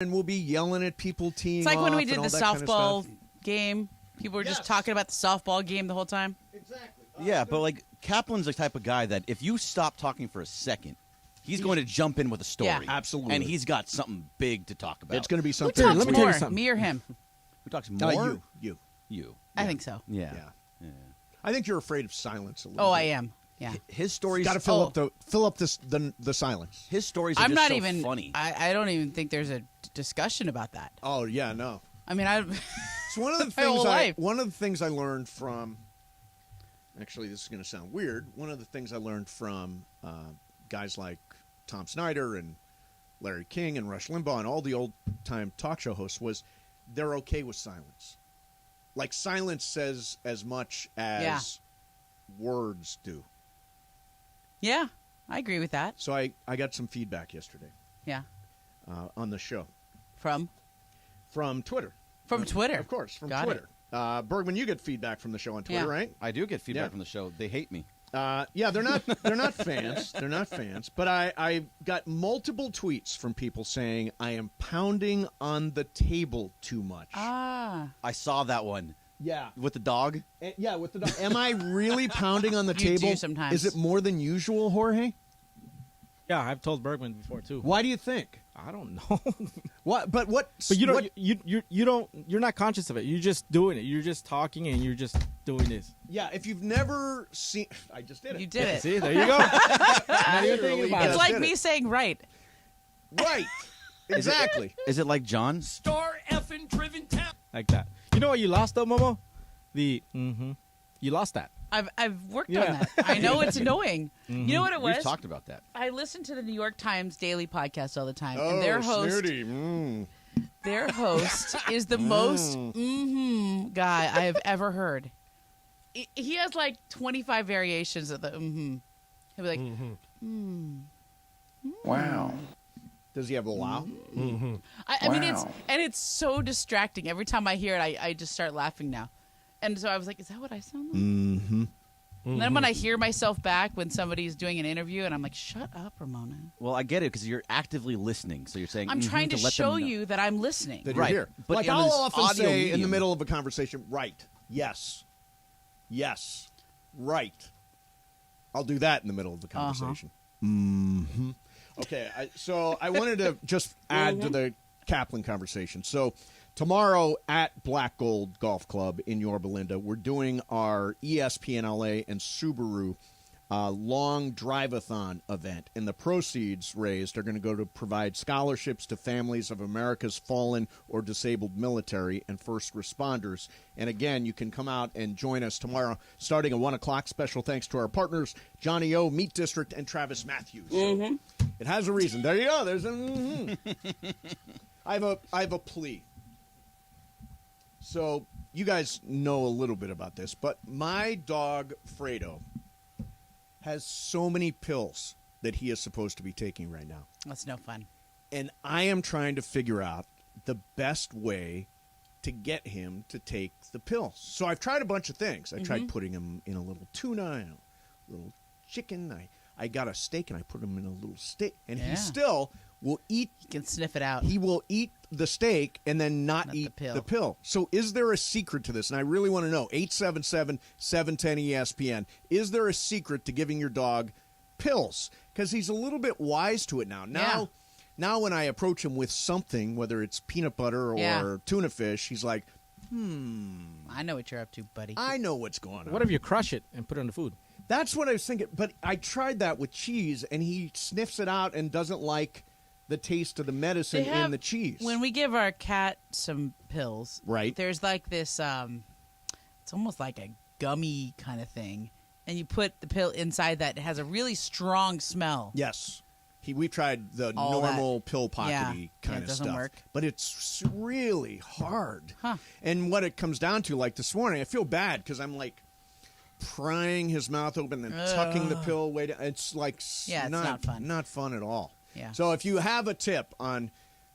And we'll be yelling at people teeing off. It's like when we did the softball kind of game. People were just talking about the softball game the whole time. Exactly. Yeah, but like Kaplan's the type of guy that if you stop talking for a second, he's going to jump in with a story. Yeah. Absolutely. And he's got something big to talk about. It's going to be Who something. talks let me tell you more, something. me or him? Who talks more? You. I think so. Yeah. Yeah. I think you're afraid of silence a little Oh, bit. I am. Yeah. His stories Got to fill up the silence. His stories are I'm just not so even funny. I don't even think there's a discussion about that. Oh yeah, no. I mean, It's one of the My whole things. life. One of the things I learned from. Actually, this is going to sound weird. One of the things I learned from guys like Tom Snyder and Larry King and Rush Limbaugh and all the old-time talk show hosts was they're okay with silence. Like silence says as much as words do. yeah, I agree with that. So I got some feedback yesterday Yeah. on the show From Twitter. From Twitter. Of course, from Got Twitter. Bergman, you get feedback from the show on Twitter, Yeah. right? I do get feedback Yeah. from the show. They hate me. Yeah, they're not fans. They're not fans. But I got multiple tweets from people saying I am pounding on the table too much. Ah. I saw that one. Yeah. With the dog? Yeah, with the dog. Am I really pounding on the You table? do sometimes. Is it more than usual, Jorge? Yeah, I've told Bergman before too. Why do you think? I don't know. What? But what? But you don't. what- You don't. You're not conscious of it. You're just doing it. You're just talking and you're just doing this. Yeah, if you've never seen, I just did it. You did it. See, there you go. Not even thinking about It's it. like did me it. saying right. Right. Exactly. Is it like John? Star effing driven town. Like that. You know what you lost though, Momo? The You lost that. I've worked Yeah. on that. I know it's annoying. You know what it was? We've talked about that. I listen to the New York Times daily podcast all the time, Oh, and their host, snooty. Mm. their host is the most guy I have ever heard. He has like 25 variations of the He'll be like, Wow. Does he have a wow? I mean, it's so distracting. Every time I hear it, I just start laughing now. And so I was like, is that what I sound like? Mm-hmm. And then when I hear myself back when somebody's doing an interview, and I'm like, shut up, Ramona. Well, I get it because you're actively listening. So you're saying I'm trying to let them show know. you that I'm listening. That you're Right. here. But Like on I'll this often audio say in the medium- middle of a conversation, right, yes, yes, right. I'll do that in the middle of the conversation. Mm-hmm. Okay, so I wanted to just add to the Kaplan conversation. So tomorrow at Black Gold Golf Club in Yorba Linda, we're doing our ESPNLA and Subaru long drive-a-thon event, and the proceeds raised are going to go to provide scholarships to families of America's fallen or disabled military and first responders. And again, you can come out and join us tomorrow starting at 1 o'clock. Special thanks to our partners, Johnny O, Meat District, and Travis Matthews. So it has a reason. There you go. There's a I have a plea. So you guys know a little bit about this, but my dog, Fredo, has so many pills that he is supposed to be taking right now. That's no fun. And I am trying to figure out the best way to get him to take the pills. So I've tried a bunch of things. I tried putting him in a little tuna and a little chicken. I got a steak and I put him in a little steak. And he still will eat. You can sniff it out. He will eat the steak and then not eat the pill. So is there a secret to this? And I really want to know. 877-710-ESPN. Is there a secret to giving your dog pills? Because he's a little bit wise to it now. Now when I approach him with something, whether it's peanut butter or tuna fish, he's like, I know what you're up to, buddy. I know what's going on. What if you crush it and put it on the food? That's what I was thinking. But I tried that with cheese, and he sniffs it out and doesn't like the taste of the medicine in the cheese. When we give our cat some pills, Right. there's like this, it's almost like a gummy kind of thing. And you put the pill inside that. It has a really strong smell. Yes. We've tried the All normal pill pockety kind it of doesn't stuff. work. But it's really hard. Huh. And what it comes down to, like this morning, I feel bad because I'm like prying his mouth open and tucking the pill away. It's like It's not fun. Not fun at all. Yeah. So if you have a tip on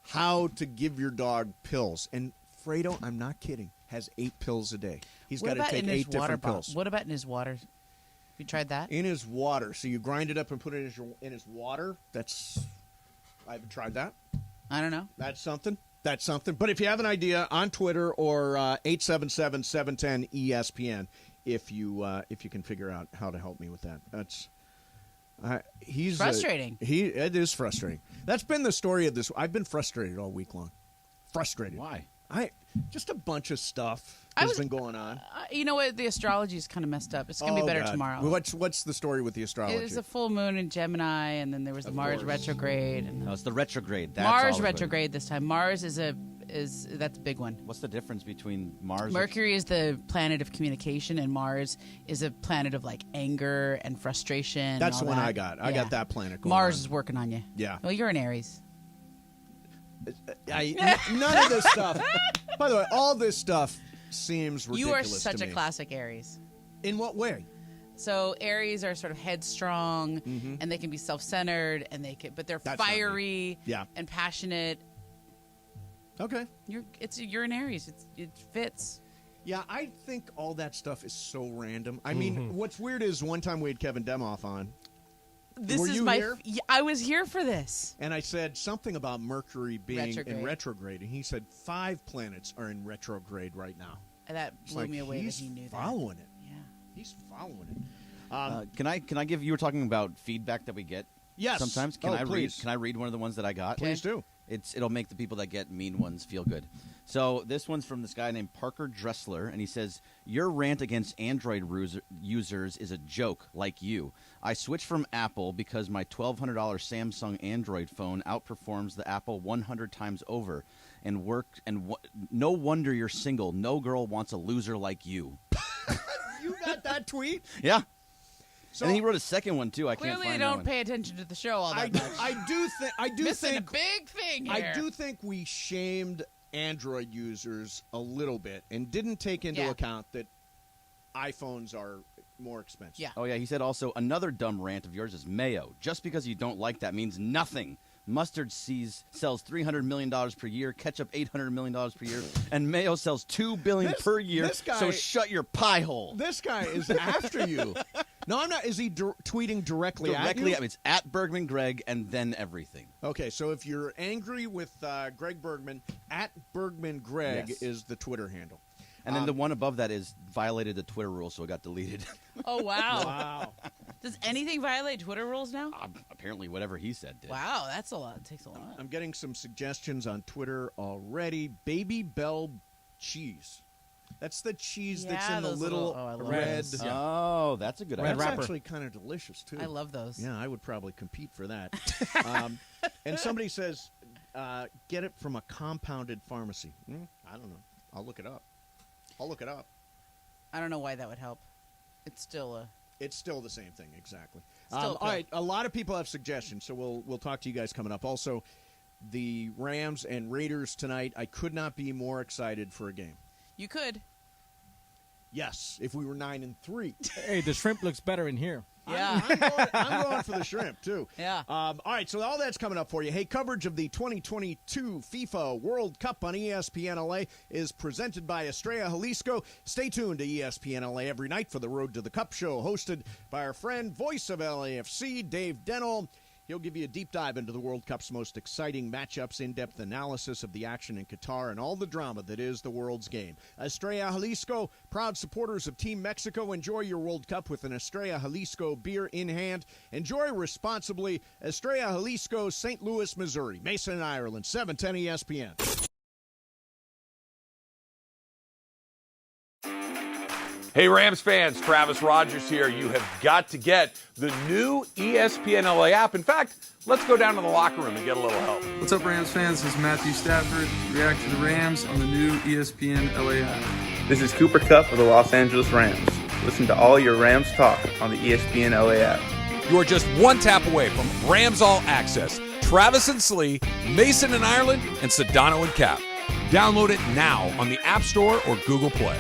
how to give your dog pills, and Fredo, I'm not kidding, has 8 pills a day. He's got to take 8 different pills. What about in his water? Have you tried that? In his water. So you grind it up and put it in his water. I haven't tried that. I don't know. That's something. That's something. But if you have an idea, on Twitter or 877-710-ESPN, if you can figure out how to help me with that. That's he's frustrating. It is frustrating. That's been the story of this. I've been frustrated all week long. Frustrated. Why? Just a bunch of stuff has been going on. You know what? The astrology is kind of messed up. It's going to be better God. tomorrow. What's the story with the astrology? It was a full moon in Gemini, and then there was the Mars retrograde. And No, it's the retrograde. That's Mars all of it. retrograde this time. Mars that's a big one. What's the difference between Mars? Mercury is the planet of communication, and Mars is a planet of like anger and frustration. That's and the all one that. I got. I got that planet going Mars on. is working on you. Yeah. Well, you're an Aries. None of this stuff. By the way, all this stuff seems ridiculous. You are such to a me. classic Aries. In what way? So Aries are sort of headstrong, and they can be self-centered, but they're That's not me. fiery Yeah. and passionate. Okay. You're an Aries. It fits. Yeah, I think all that stuff is so random. I mean, what's weird is one time we had Kevin Demoff on, This Were is you my. here? I was here for this. and I said something about Mercury being in Retrograde. retrograde, and he said 5 planets are in retrograde right now. And that It's blew like me away he's that he knew that. following it. Yeah. He's following it. Can I give? You were talking about feedback that we get. Yes. Sometimes Please. Can I read one of the ones that I got? Please do. It'll make the people that get mean ones feel good. So this one's from this guy named Parker Dressler, and he says, "Your rant against Android users is a joke, like you. I switched from Apple because my $1,200 Samsung Android phone outperforms the Apple 100 times over, and no wonder you're single. No girl wants a loser like you." You got that tweet? Yeah. So And then he wrote a second one too. I can't Clearly, find they that don't one. pay attention to the show all I that do, much. I do Missing think a big thing here. I do think we shamed Android users a little bit and didn't take into Yeah. account that iPhones are more expensive. Yeah. Oh, yeah. He said also, another dumb rant of yours is mayo. Just because you don't like that means nothing. Mustard sells $300 million per year, ketchup $800 million per year, and mayo sells $2 billion per year. this guy- So shut your pie hole. This guy is after you. No, I'm not. Is he tweeting directly at you? It's at Bergman Greg and then everything. Okay, so if you're angry with Greg Bergman, at Bergman Greg Yes. is the Twitter handle. And then the one above that is violated the Twitter rule, so it got deleted. Oh, wow. Wow. Does anything violate Twitter rules now? Apparently, whatever he said did. Wow, that's a lot. It takes a lot. I'm getting some suggestions on Twitter already. Baby Bell cheese. That's the cheese that's Yeah, in the those little little- oh, I love red. those. Oh, that's a good Red idea. That's wrapper. actually kind of delicious too. I love those. Yeah, I would probably compete for that. And somebody says, get it from a compounded pharmacy. I don't know. I'll look it up. I don't know why that would help. It's still It's still the same thing, exactly. Still All right, a lot of people have suggestions, so we'll talk to you guys coming up. Also, the Rams and Raiders tonight. I could not be more excited for a game. You could. Yes, if we were 9-3. Hey, the shrimp looks better in here. Yeah. I'm going for the shrimp, too. Yeah. All right, so all that's coming up for you. Hey, coverage of the 2022 FIFA World Cup on ESPNLA is presented by Estrella Jalisco. Stay tuned to ESPNLA every night for the Road to the Cup show, hosted by our friend, voice of LAFC, Dave Denell. He'll give you a deep dive into the World Cup's most exciting matchups, in-depth analysis of the action in Qatar, and all the drama that is the world's game. Estrella Jalisco, proud supporters of Team Mexico. Enjoy your World Cup with an Estrella Jalisco beer in hand. Enjoy responsibly. Estrella Jalisco, St. Louis, Missouri. Mason and Ireland, 710 ESPN. Hey Rams fans, Travis Rogers here. You have got to get the new ESPNLA app. In fact, let's go down to the locker room and get a little help. What's up, Rams fans? This is Matthew Stafford. React to the Rams on the new ESPN LA app. This is Cooper Kupp of the Los Angeles Rams. Listen to all your Rams talk on the ESPNLA app. You are just one tap away from Rams All Access. Travis and Slee, Mason and Ireland, and Sedano and Cap. Download it now on the App Store or Google Play.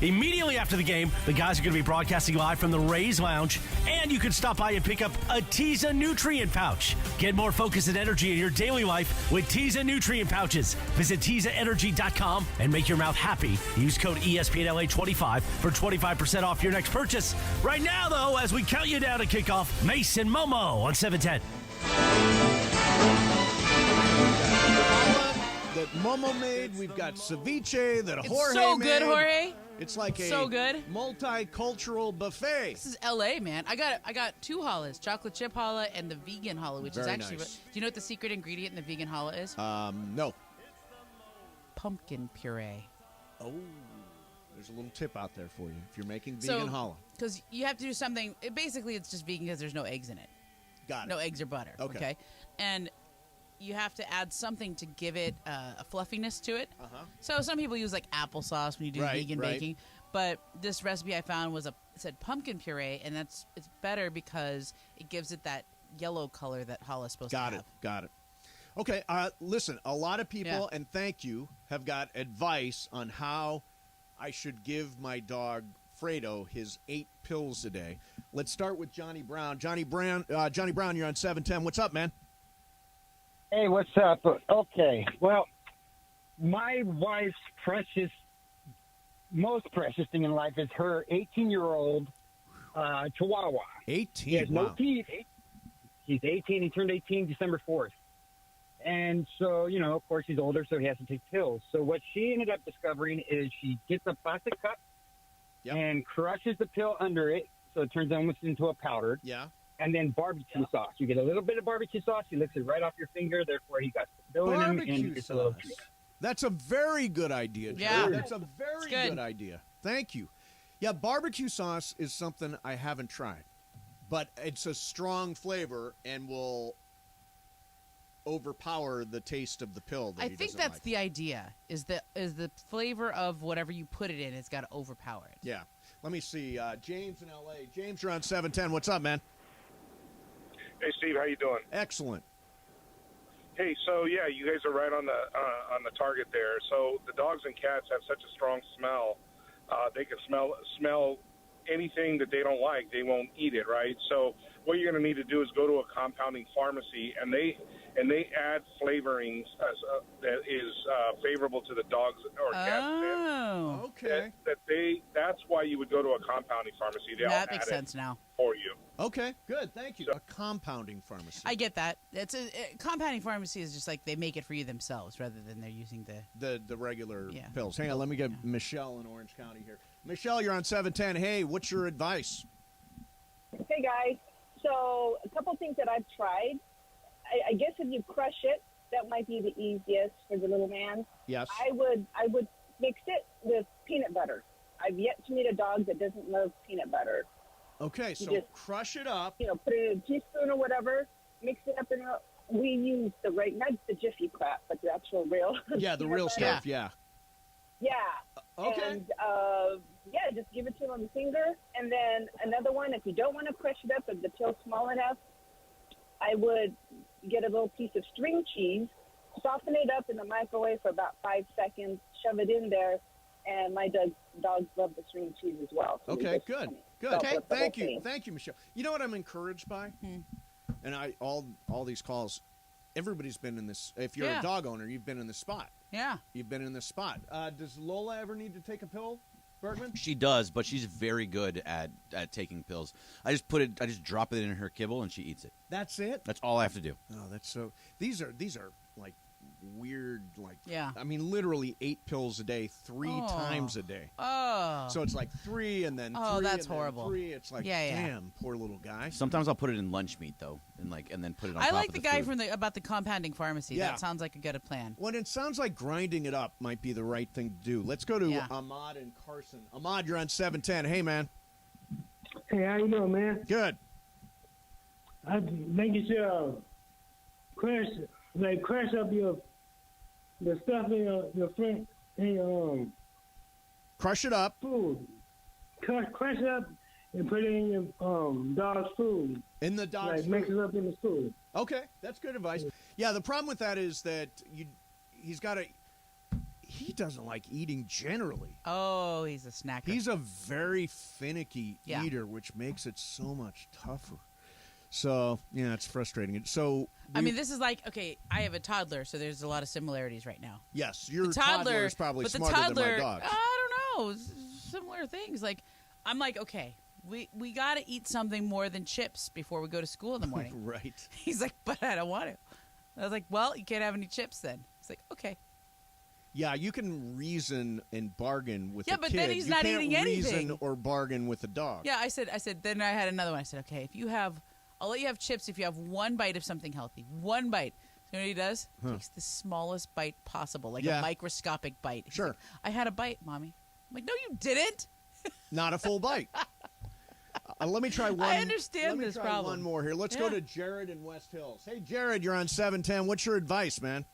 Immediately after the game, the guys are going to be broadcasting live from the Rays Lounge, and you can stop by and pick up a Teza Nutrient Pouch. Get more focus and energy in your daily life with Teza Nutrient Pouches. Visit TezaEnergy.com and make your mouth happy. Use code ESPNLA25 for 25% off your next purchase. Right now, though, as we count you down to kickoff, Mason Momo on 710. That Momo made. We've got ceviche that Jorge so made. good, Jorge. It's like a so good multicultural buffet. This is LA, man. I got 2 challahs, chocolate chip challah and the vegan challah, which Very is actually. nice. Do you know what the secret ingredient in the vegan challah is? No. Pumpkin puree. Oh, there's a little tip out there for you if you're making vegan challah. Because you have to do something. Basically, it's just vegan because there's no eggs in it. Got it. No eggs or butter. Okay. And you have to add something to give it a fluffiness to it. So some people use like applesauce when you do vegan baking, but this recipe I found it said pumpkin puree, and it's better because it gives it that yellow color that challah is supposed to have. Got it. Okay, listen, a lot of people, and thank you, have got advice on how I should give my dog Fredo his 8 pills a day. Let's start with Johnny Brown. Johnny Brown, you're on 710. What's up, man? Hey, what's up? Okay, well, my wife's most precious thing in life is her 18-year-old Chihuahua. 18? He has no teeth. He's 18. He turned 18 December 4th. And so, of course, he's older, so he has to take pills. So what she ended up discovering is she gets a plastic cup and crushes the pill under it, so it turns almost into a powder. Yeah. And then barbecue sauce. You get a little bit of barbecue sauce. He licks it right off your finger. Therefore, he got the pill in him, and it's a little treat. That's a very good idea, Joe. Yeah. That's a very good idea. Thank you. Yeah, barbecue sauce is something I haven't tried, but it's a strong flavor and will overpower the taste of the pill that I he think doesn't that's like. the idea. Is the flavor of whatever you put it in? It's got to overpower it. Yeah. Let me see. James in L.A. James, you're on 710. What's up, man? Hey, Steve, how you doing? Excellent. Hey, so yeah, you guys are right on the target there. So the dogs and cats have such a strong smell. They can smell anything that they don't like. They won't eat it, right? So what you're going to need to do is go to a compounding pharmacy, and they add flavorings that is favorable to the dogs or cats. Oh, okay. That's why you would go to a compounding pharmacy. That makes sense now for you. Okay, good. Thank you. A compounding pharmacy. I get that. It's a compounding pharmacy is just like they make it for you themselves rather than they're using the regular pills. Hang on, let me get Michelle in Orange County here. Michelle, you're on 710. Hey, what's your advice? Hey, guys. So a couple things that I've tried. I guess if you crush it, that might be the easiest for the little man. Yes. I would mix it with peanut butter. I've yet to meet a dog that doesn't love peanut butter. Okay, You so just, crush it up. Put it in a teaspoon or whatever, mix it up we use not the Jiffy crap, but the actual real. Yeah, the real stuff, yeah. Yeah. Okay. And, just give it to him on the finger. And then another one, if you don't want to crush it up, if the pill's small enough, I would get a little piece of string cheese, soften it up in the microwave for about 5 seconds, shove it in there, and my dogs love the string cheese as well. So Okay, good. Okay, thank you, Michelle. You know what I'm encouraged by? And all these calls, everybody's been in this. If you're a dog owner, you've been in this spot. Yeah. You've been in this spot. Does Lola ever need to take a pill, Bergman? She does, but she's very good at taking pills. I just drop it in her kibble and she eats it. That's it? That's all I have to do. Oh, that's so. These are like weird, like. Yeah. I mean, literally 8 pills a day, 3 times a day. Oh. So it's like 3 and then 3. Oh, that's and then horrible. 3. It's like, damn, poor little guy. Sometimes I'll put it in lunch meat though, and then put it on. I top like of the guy food. about the compounding pharmacy. Yeah. That sounds like a good plan. Well, it sounds like grinding it up might be the right thing to do. Let's go to Ahmad and Carson. Ahmad, you're on 710. Hey, man. Hey, how you doing, man? Good. I'm making sure crush up the stuff in your front in your crush it up. Food. Crush it up and put it in your dog's food. In the dog's food. Mix it up in the food. Okay, that's good advice. Yeah, the problem with that is that he doesn't like eating generally. Oh, he's a snacker. He's a very finicky eater, which makes it so much tougher. So, yeah, it's frustrating. So, I mean, this is like, okay, I have a toddler, so there's a lot of similarities right now. Yes, your toddler is probably smarter than my dog. I don't know, similar things. Like, I'm like, okay, we got to eat something more than chips before we go to school in the morning. Right. He's like, but I don't want to. I was like, well, you can't have any chips then. He's like, okay. Yeah, you can reason and bargain with a kid. Yeah, but then he's not eating anything. You can't reason or bargain with a dog. Yeah, I said, then I had another one. I said, okay, I'll let you have chips if you have one bite of something healthy. One bite. You know what he does? Takes the smallest bite possible, like a microscopic bite. He's like, I had a bite, Mommy. I'm like, no, you didn't. Not a full bite. Let me try one. I understand this problem. One more here. Let's go to Jared in West Hills. Hey, Jared, you're on 710. What's your advice, man?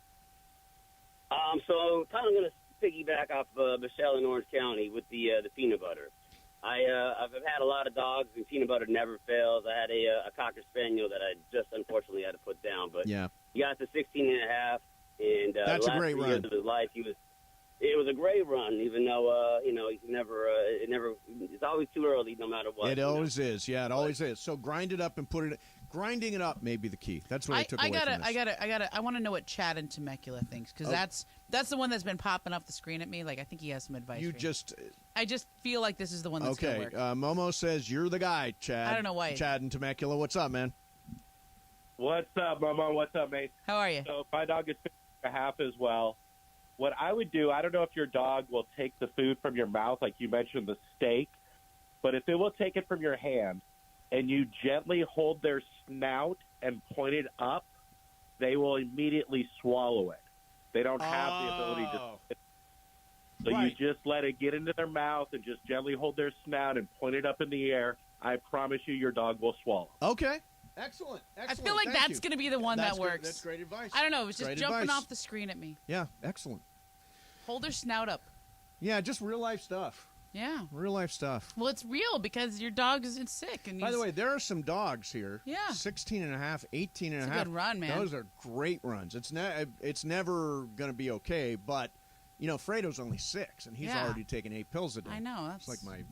So kind of going to piggyback off Michelle in Orange County with the peanut butter. I've had a lot of dogs, and peanut butter never fails. I had a Cocker Spaniel that I just unfortunately had to put down, but he got to 16 and a half, and that's the last a great 3 run. years of his life, it was a great run, even though it's always too early, no matter what. It always is. Yeah, it always is. So grind it up and put it. Grinding it up may be the key. That's what I took away from this. I want to know what Chad in Temecula thinks, because that's the one that's been popping off the screen at me. Like, I think he has some advice. I just feel like this is the one that's going to work. Momo says you're the guy, Chad. I don't know why. Chad in Temecula. What's up, man? What's up, Momo? What's up, mate? How are you? So my dog is 15.5 as well. What I would do, I don't know if your dog will take the food from your mouth, like you mentioned the steak, but if it will take it from your hand and you gently hold their snout and point it up, they will immediately swallow it. They don't have the ability to. So you just let it get into their mouth and just gently hold their snout and point it up in the air. I promise you your dog will swallow. Okay. Excellent. I feel like that's going to be the one that works. That's great advice. I don't know. It was just jumping off the screen at me. Yeah, excellent. Hold their snout up. Yeah, just real life stuff. Yeah. Real life stuff. Well, it's real because your dog is sick. And by the way, there are some dogs here. Yeah. 16 and a half, 18 and a half. It's a good run, man. Those are great runs. It's never going to be okay, but, you know, Fredo's only 6, and he's already taken 8 pills a day. I know. It's like my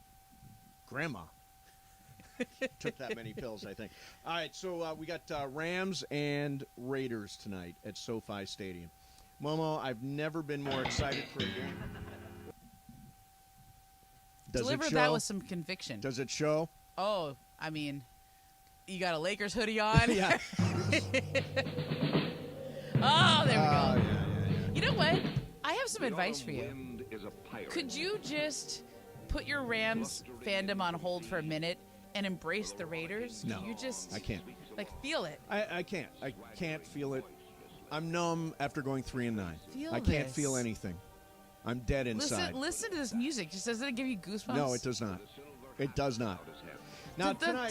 grandma. Took that many pills, I think. All right, so we got Rams and Raiders tonight at SoFi Stadium. Momo, I've never been more excited for a game. Deliver that with some conviction. Does it show? Oh, I mean, you got a Lakers hoodie on? Yeah. Oh, there we go. You know what? I have some advice for you. Could you just put your Rams fandom on hold for a minute and embrace the Raiders? No, you just, I can't. Like, feel it. I can't. I can't feel it. I'm numb after going 3-9. I can't this. feel anything. I'm dead inside. Listen to this music. Just doesn't it give you goosebumps? No, it does not. It does not. Now tonight,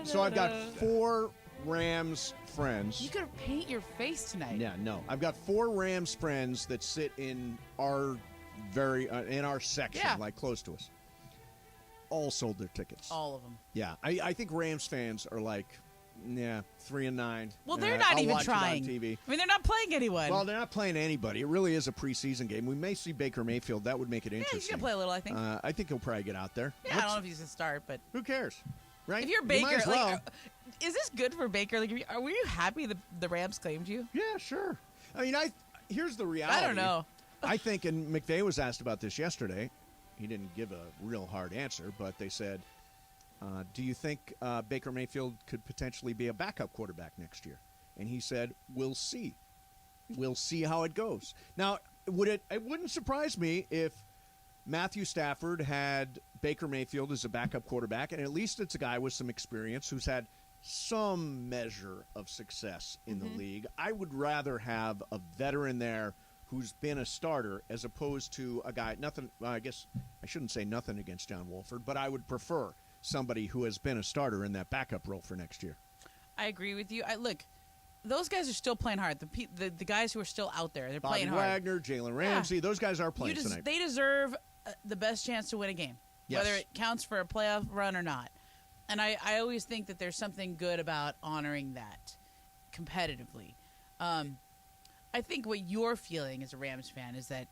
so I've got 4 Rams friends. You could paint your face tonight. Yeah, no. I've got 4 Rams friends that sit in our in our section, like close to us. All sold their tickets. All of them. Yeah, I think Rams fans are like, 3-9. Well, they're not even trying. I'll watch it on TV. I mean, they're not playing anyone. Well, they're not playing anybody. It really is a preseason game. We may see Baker Mayfield. That would make it interesting. Yeah, he's going to play a little, I think. I think he'll probably get out there. Yeah, I don't know if he's going to start, but... Who cares? Right? If you're Baker, is this good for Baker? Like, were you happy the Rams claimed you? Yeah, sure. I mean, here's the reality. I don't know. I think, and McVay was asked about this yesterday. He didn't give a real hard answer, but they said, do you think Baker Mayfield could potentially be a backup quarterback next year? And he said, we'll see. We'll see how it goes. Now, it wouldn't surprise me if Matthew Stafford had Baker Mayfield as a backup quarterback, and at least it's a guy with some experience who's had some measure of success in the league. I would rather have a veteran there who's been a starter as opposed to a guy, I guess I shouldn't say nothing against John Wolford, but I would prefer somebody who has been a starter in that backup role for next year. I agree with you. Look, those guys are still playing hard. The guys who are still out there, they're playing hard. Wagner, Jalen Ramsey, those guys are playing tonight. They deserve the best chance to win a game, whether it counts for a playoff run or not. And I always think that there's something good about honoring that competitively. I think what you're feeling as a Rams fan is that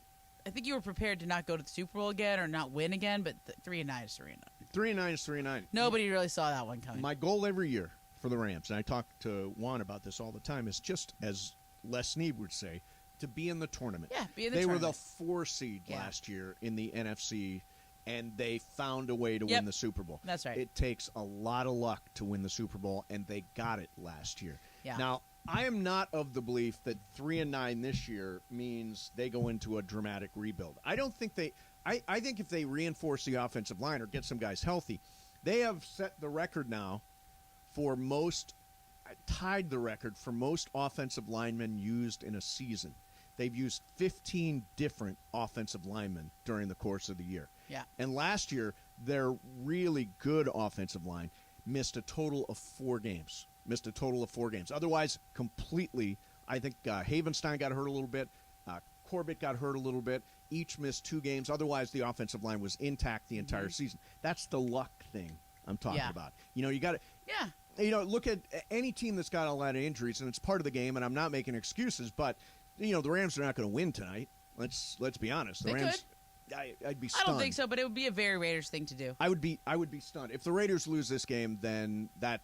I think you were prepared to not go to the Super Bowl again or not win again, but 3-9 is 3-9. 3-9 is 3-9. Nobody really saw that one coming. My goal every year for the Rams, and I talk to Juan about this all the time, is just, as Les Snead would say, to be in the tournament. Yeah, be in the They tournament. were the 4 seed last year in the NFC, and they found a way to win the Super Bowl. That's right. It takes a lot of luck to win the Super Bowl, and they got it last year. Yeah. Now, I am not of the belief that 3-9 this year means they go into a dramatic rebuild. I don't think they. I think if they reinforce the offensive line or get some guys healthy, they have set the record now for tied the record for most offensive linemen used in a season. They've used 15 different offensive linemen during the course of the year. Yeah. And last year, their really good offensive line missed a total of 4 games. Otherwise, completely, I think Havenstein got hurt a little bit. Corbett got hurt a little bit. Each missed 2 games. Otherwise, the offensive line was intact the entire season. That's the luck thing I'm talking about. You know, you got to. Yeah. You know, look at any team that's got a lot of injuries, and it's part of the game. And I'm not making excuses, but you know, the Rams are not going to win tonight. Let's be honest. The They Rams. I'd be stunned. I don't think so, but it would be a very Raiders thing to do. I would be stunned if the Raiders lose this game. Then that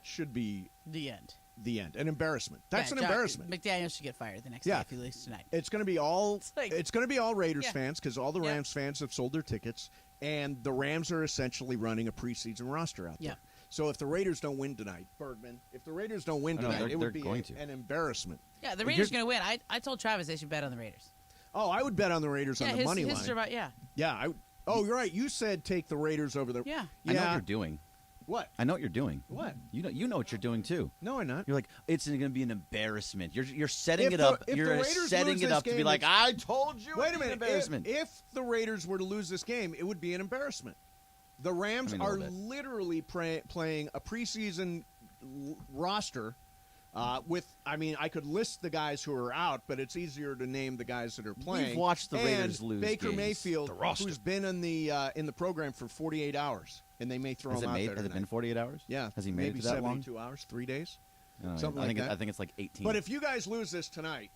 should be the end. The end. An embarrassment. That's an John, embarrassment. McDaniels should get fired the next day if he loses tonight. It's going to be all. It's going to be all Raiders fans because all the Yeah. Rams fans have sold their tickets, and the Rams are essentially running a preseason roster out there. Yeah. So if the Raiders don't win tonight, Bergman, if the Raiders don't win tonight, it would be an embarrassment. Yeah, the Raiders are going to win. I told Travis they should bet on the Raiders. Oh, I would bet on the Raiders on the money line. Yeah. Yeah. Oh, you're right. You said take the Raiders over the. Yeah. I know what you're doing. What? I know what you're doing. What? You know what you're doing too. No, I'm not. You're like, it's going to be an embarrassment. You're setting If it the- up. if the You're Raiders setting lose it this up to be game, like, it's- I told you. Wait it's a minute. An embarrassment. If the Raiders were to lose this game, it would be an embarrassment. The Rams I mean, a are little bit. literally playing a preseason roster with. I mean, I could list the guys who are out, but it's easier to name the guys that are playing. We've watched the Raiders and lose Baker games. Mayfield, The roster. who's been in the program for 48 hours, and they may throw Has him it out made? there Has it tonight. been 48 hours? Yeah. Has he made maybe it that long? 72 hours, 3 days. No, Something I like think that. I think it's like 18. But if you guys lose this tonight,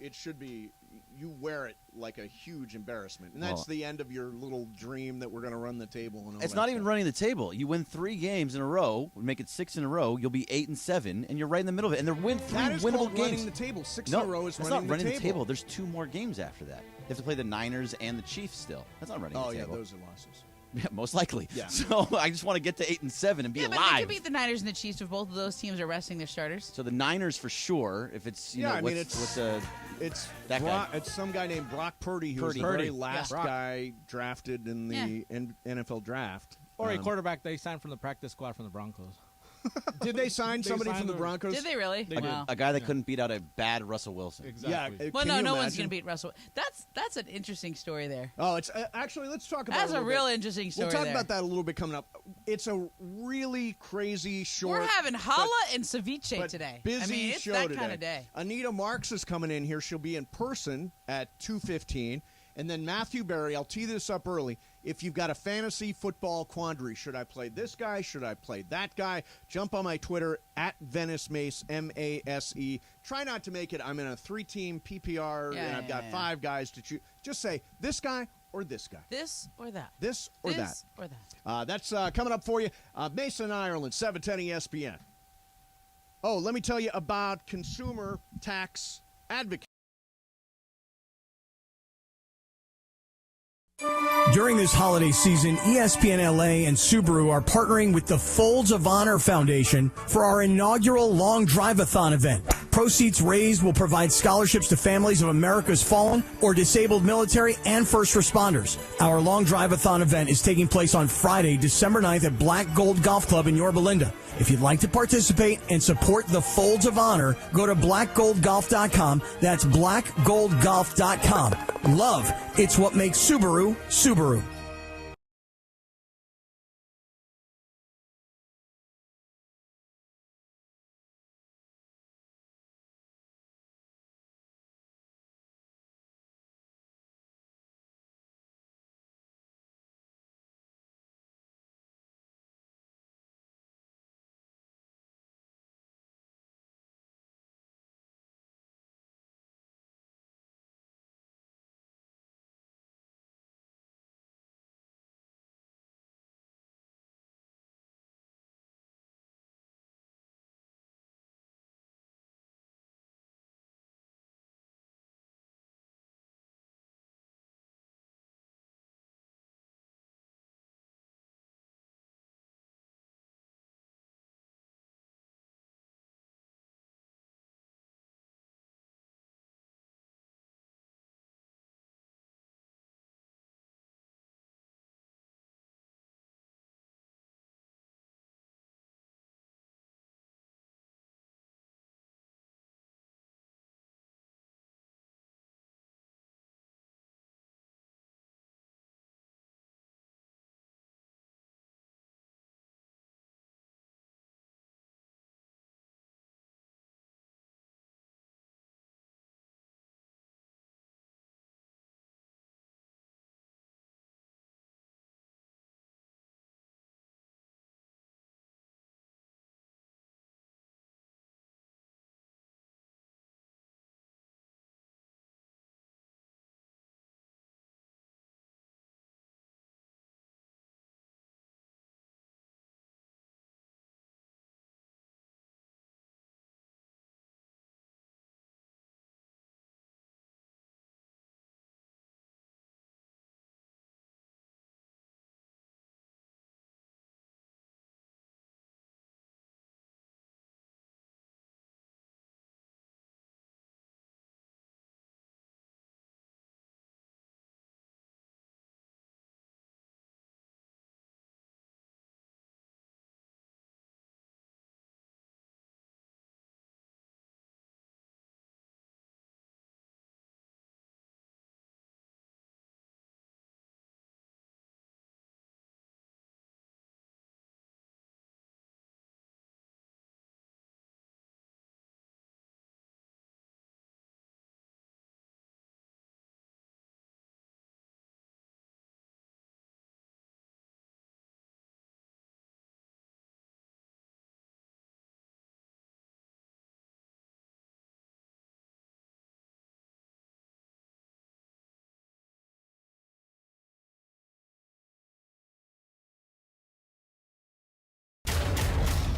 it should be you wear it like a huge embarrassment, and that's Well- the end of your little dream that we're going to run the table. And all It's that not even stuff. running the table. You win 3 games in a row, make it 6 in a row. You'll be 8-7, and you're right in the middle of it. And they're win 3 That is winnable called games. running the table. 6 no, in a row is that's running not running the table. There's 2 more games after that. They have to play the Niners and the Chiefs still. That's not running Oh the yeah, table. those are losses. Yeah, most likely. Yeah. So I just want to get to 8-7 and be Yeah, but they alive. could beat the Niners and the Chiefs if both of those teams are resting their starters. So the Niners for sure. If it's you Yeah, know I mean, what's it's that Brock, guy. it's some guy named Brock Purdy, who was the Purdy. very last Yeah. guy drafted in the NFL draft. Or a quarterback they signed from the practice squad from the Broncos. Did they sign somebody signed from the him. Broncos? Did they really? They Wow. A guy that couldn't beat out a bad Russell Wilson. Exactly. Yeah. Well, can no, you no one's imagine? going to beat Russell. That's an interesting story there. Oh, it's actually. Let's talk about. That's it a little real bit. interesting story We'll talk there. about that a little bit coming up. It's a really crazy short. We're having challah and ceviche but today. busy I mean, it's show that today. kind of day. Anita Marks is coming in here. She'll be in person at 2:15, and then Matthew Berry. I'll tee this up early. If you've got a fantasy football quandary, should I play this guy? Should I play that guy? Jump on my Twitter at Venice Mace, MASE. Try not to make it. I'm in a 3-team PPR, and I've got 5 guys to choose. Just say this guy or this guy. This or that. This or that. This or that. That's coming up for you. Mason, Ireland, 710 ESPN. Oh, let me tell you about Consumer Tax Advocate. During this holiday season, ESPNLA and Subaru are partnering with the Folds of Honor Foundation for our inaugural Long Drive-a-thon event. Proceeds raised will provide scholarships to families of America's fallen or disabled military and first responders. Our Long Drive-a-thon event is taking place on Friday, December 9th at Black Gold Golf Club in Yorba Linda. If you'd like to participate and support the Folds of Honor, go to blackgoldgolf.com. That's blackgoldgolf.com. Love, it's what makes Subaru, Subaru.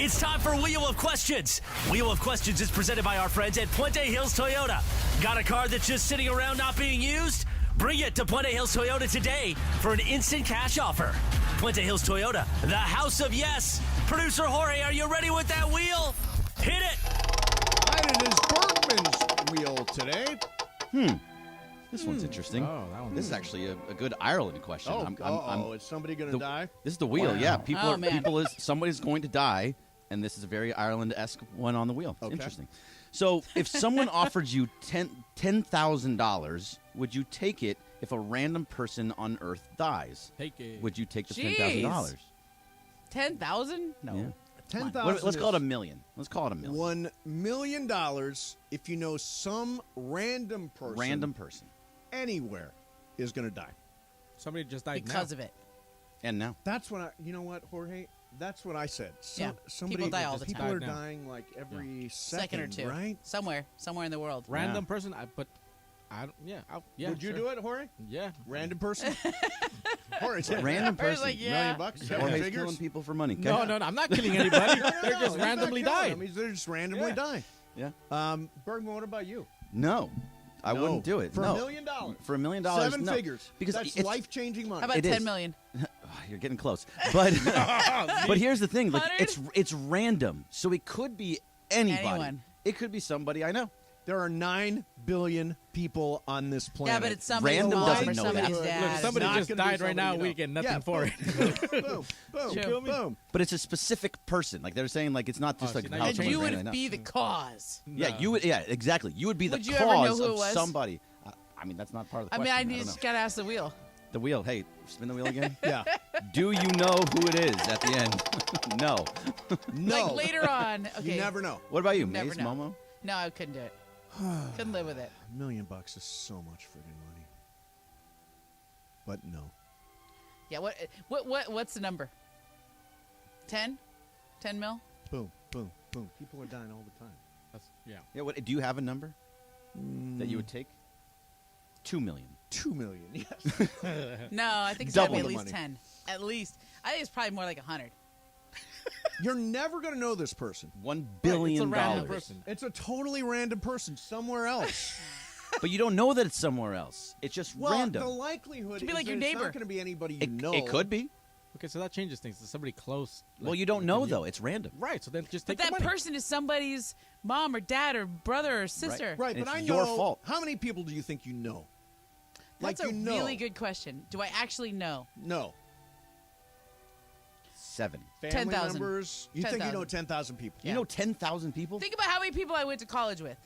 It's time for Wheel of Questions. Wheel of Questions is presented by our friends at Puente Hills Toyota. Got a car that's just sitting around not being used? Bring it to Puente Hills Toyota today for an instant cash offer. Puente Hills Toyota, the house of yes. Producer Jorge, are you ready with that wheel? Hit it! It is Bergman's wheel today. This one's interesting. Oh, that one. This is actually a good Ireland question. Is somebody going to die? This is the wheel, yeah. man. Somebody's going to die, and this is a very Ireland-esque one on the wheel. It's Okay. interesting. So, if someone offered you $10,000, would you take it if a random person on Earth dies? Take it. Would you take the Jeez. $10,000? 10,000? No. Yeah. Come on. 10,000. Let's call it $1 million. Let's call it $1 million. $1 million if you know some random person anywhere is going to die. Somebody just died Because of it. And now. That's what you know what, Jorge? That's what I said. Yeah. Somebody, People die all the people time. are Died now. dying like every Second or two. right? Somewhere in the world. Random person. I don't. Yeah. Would you sure. do it, Jorge? Yeah. Random person? Jorge, Random person. Like, yeah. $1 million? Or Seven he's figures? killing people for money. No, I'm not killing anybody. They're just he's not randomly killing dying. them. They're just randomly dying. Yeah. Bergman, what about you? No. I No. wouldn't do it. For no. $1 million. For $1 million, Seven no. figures. Because that's it's life-changing money. How about It 10 is. million? You're getting close, but but here's the thing: like 100? it's random, so it could be anybody. Anyone. It could be somebody I know. There are 9 billion people on this planet. Yeah, but it's somebody's Random mom doesn't or know somebody's that. dad. Look, if somebody not just gonna be died right now. somebody you We know. get nothing Yeah, for it. boom, boom, True. boom. But it's a specific person. Like they're saying, like it's not just Oh, like see, now how you're And someone's you random would now. be the cause. Yeah, you would. Yeah, exactly. You would be the Would you ever know cause who it of was? somebody. I mean, that's not part of the I question. mean, I don't just know. got to ask the wheel. The wheel. Hey, spin the wheel again. Yeah. Do you know who it is at the end? No. No. Like later on. Okay. You never know. What about you, Never Mace, know. Momo? No, I couldn't do it. Couldn't live with it. $1 million is so much friggin' money. But no. Yeah. What's the number? 10? 10 mil? Boom, boom, boom. People are dying all the time. Yeah. Yeah. What? Do you have a number that you would take? 2 million. 2 million, yes. No, I think it's got to be at Double the least money. 10. At least. I think it's probably more like 100. You're never going to know this person. $1 billion. random person. It's a totally random person somewhere else. But you don't know that it's somewhere else. It's just Well, random. the likelihood Could be is like your that it's neighbor. not going to be anybody you It, know. it could be. Okay, so that changes things. Is somebody close? Well, you don't know though. It's random. Right. So then just But take that the money. person is somebody's mom or dad or brother or sister. Right, And but I it's know. your fault. How many people do you think you know? That's like a you know. really good question. Do I actually know? No. 7. Family 10,000. members. You think you know 10,000. 10,000 people? You know 10,000 people? Think about how many people I went to college with.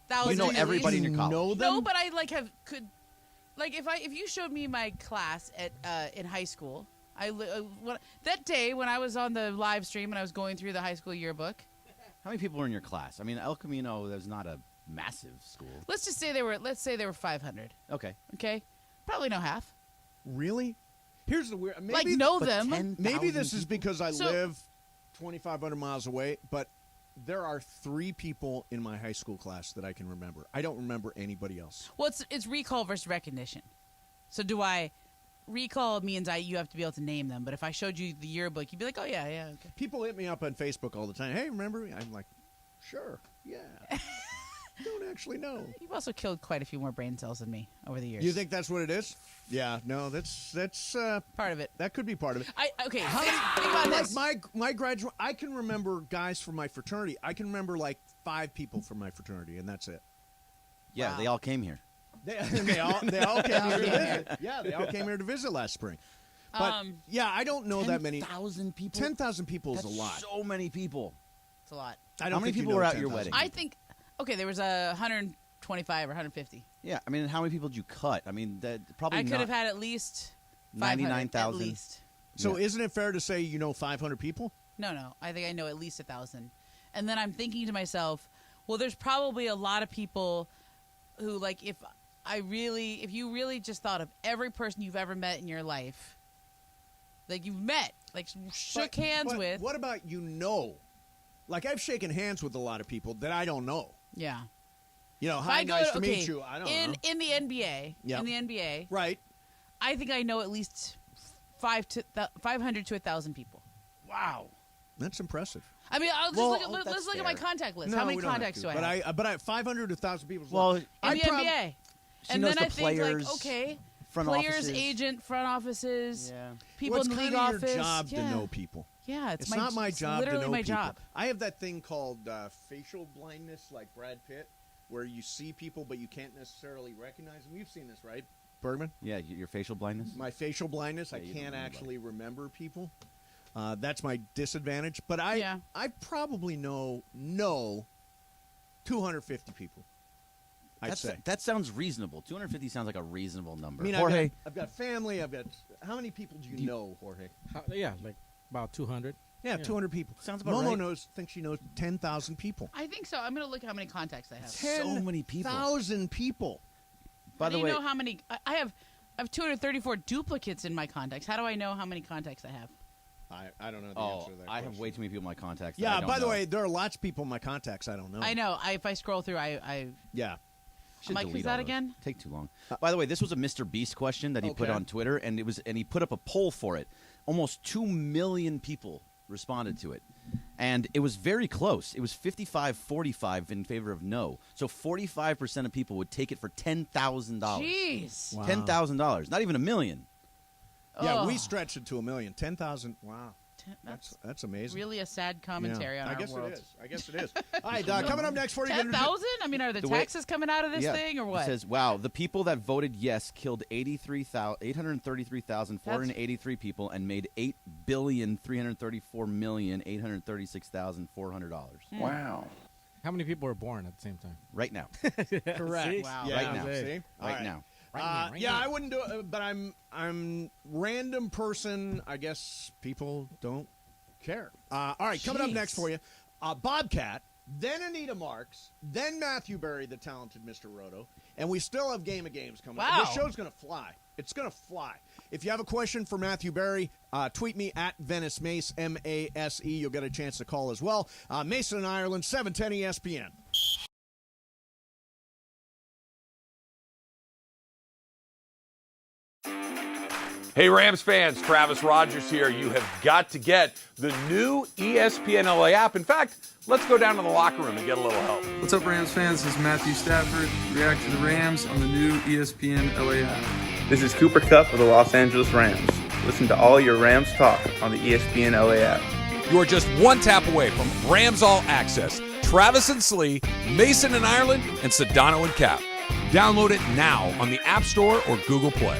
You Thousands. know at everybody in least. your college. Know them? No, but I if you showed me my class at in high school, that day when I was on the live stream and I was going through the high school yearbook. How many people were in your class? I mean, El Camino is not a massive school. Let's say there were 500. Okay. Okay, probably know half. Really? Here's the weird. Maybe, Like know but them. 10,000 Maybe this is people? because I So- live 2,500 miles away, but there are 3 people in my high school class that I can remember. I don't remember anybody else. Well, it's recall versus recognition. So do I recall means you have to be able to name them, but if I showed you the yearbook, you'd be like, oh yeah, okay. People hit me up on Facebook all the time. Hey, remember me? I'm like, sure, yeah. Don't actually know. You've also killed quite a few more brain cells than me over the years. You think that's what it is? Yeah, no, that's part of it? That could be part of it. Okay. How think about like this. my graduate, I can remember guys from my fraternity. I can remember like 5 people from my fraternity, and that's it. Yeah, Wow. they all came here. They all came here to visit. Yeah, they all came here to visit last spring. But yeah, I don't know that many. 10,000 people? 10,000 people is That's a lot. so many people. It's a lot. I don't How many think you people know were at your 10,000. wedding? I think. Okay, there was 125 or 150. Yeah, I mean, and how many people did you cut? I mean, that probably I could have had at least 500, 99,000. At least. So isn't it fair to say you know 500 people? No. I think I know at least 1,000. And then I'm thinking to myself, well, there's probably a lot of people who, like, if you really just thought of every person you've ever met in your life, like you've met, like shook hands but with. What about you know? Like I've shaken hands with a lot of people that I don't know. Yeah. You know, If hi, I go nice to okay, meet you. I don't know. In the NBA, Yep. in the NBA, Right. I think I know at least 500 to 1,000 people. Wow. That's impressive. I mean, let's look at my contact list. No, How many we don't have contacts to. do I have? But I 500 to 1,000 people. Well, in the NBA. And knows then the I think, players, okay, front players, offices. agent, front offices, people Well, it's in the league kinda office. your job to know people. Yeah, It's not my job to literally know my people. job. I have that thing called facial blindness, like Brad Pitt, where you see people but you can't necessarily recognize them. You've seen this, right, Bergman? Yeah, your facial blindness. My facial blindness, I you can't don't actually remember people. That's my disadvantage. But I probably know 250 people. I'd say. That sounds reasonable. 250 sounds like a reasonable number. I mean, Jorge, I've got family. How many people do you know, Jorge? Like about 200. Yeah, 200 people. Sounds about Momo right. thinks she knows 10,000 people. I think so. I'm going to look at how many contacts I have. So many people. 10,000 people. By the way, you know how many? I have 234 duplicates in my contacts. How do I know how many contacts I have? I don't know the answer to that I have question. way too many people in my contacts. Yeah, that I by don't the know. way, there are lots of people in my contacts I don't know. I know. If I scroll through, I Yeah. Should Mike, delete is all that those. again? Take too long. By the way, this was a Mr. Beast question that he put Okay. on Twitter, and he put up a poll for it. Almost 2 million people responded to it, and it was very close. It was 55-45 in favor of no. So 45% of people would take it for $10,000. Jeez. Wow. $10,000, not even $1 million. Yeah, Oh. we stretched it to $1 million. 10,000. Wow. That's amazing. really a sad commentary on I our guess world. it is. I guess it is. All right, coming up next for you. 10,000? I mean, are the taxes coming out of this thing or what? It says, wow, the people that voted yes killed 833,483 people and made $8,334,836,400. Wow. How many people were born at the same time? Right now. Correct. See? Wow. Yeah, Right now. See? All Right now. I wouldn't do it, but I'm random person. I guess people don't care. All right, coming up next for you, Bobcat, then Anita Marks, then Matthew Berry, the talented Mr. Roto, and we still have Game of Games coming up. Wow. This show's going to fly. It's going to fly. If you have a question for Matthew Berry, tweet me at Venice Mace, Mase. You'll get a chance to call as well. Mason in Ireland, 710 ESPN. Hey, Rams fans, Travis Rogers here. You have got to get the new ESPNLA app. In fact, let's go down to the locker room and get a little help. What's up, Rams fans? This is Matthew Stafford. React to the Rams on the new ESPNLA app. This is Cooper Kupp of the Los Angeles Rams. Listen to all your Rams talk on the ESPNLA app. You are just one tap away from Rams All Access. Travis and Slee, Mason in Ireland, and Sedano and Cap. Download it now on the App Store or Google Play.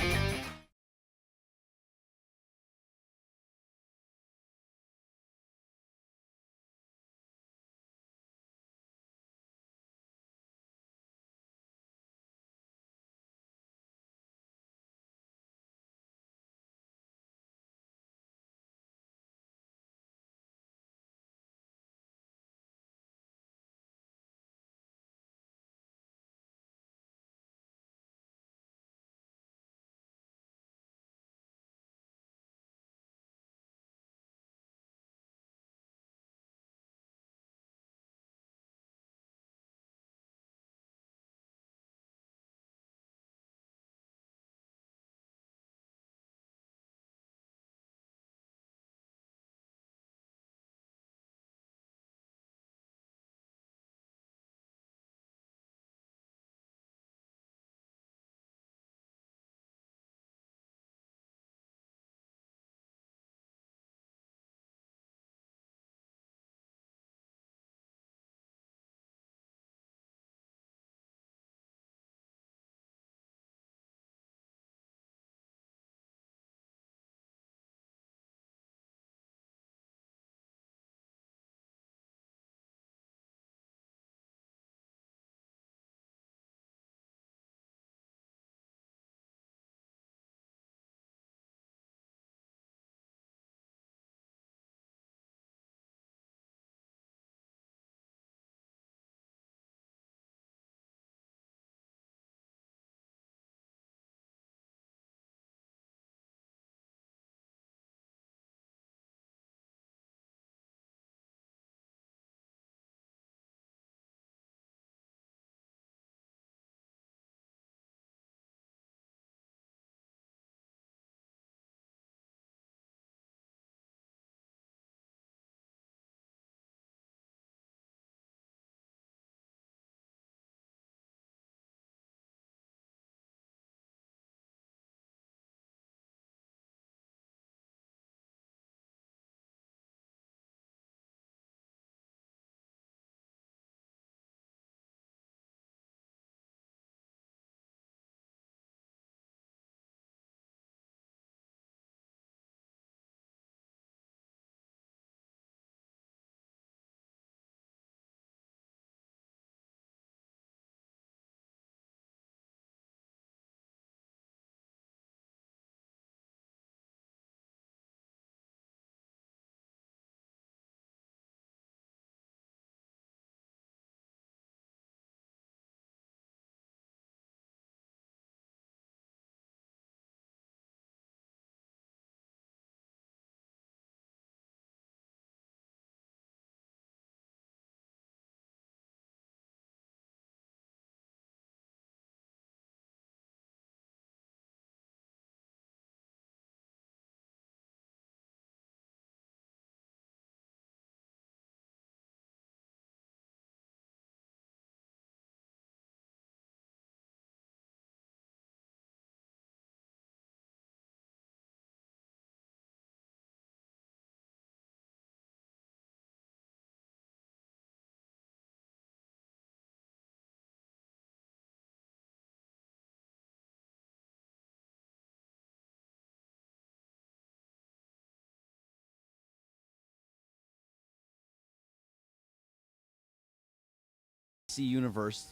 DC universe,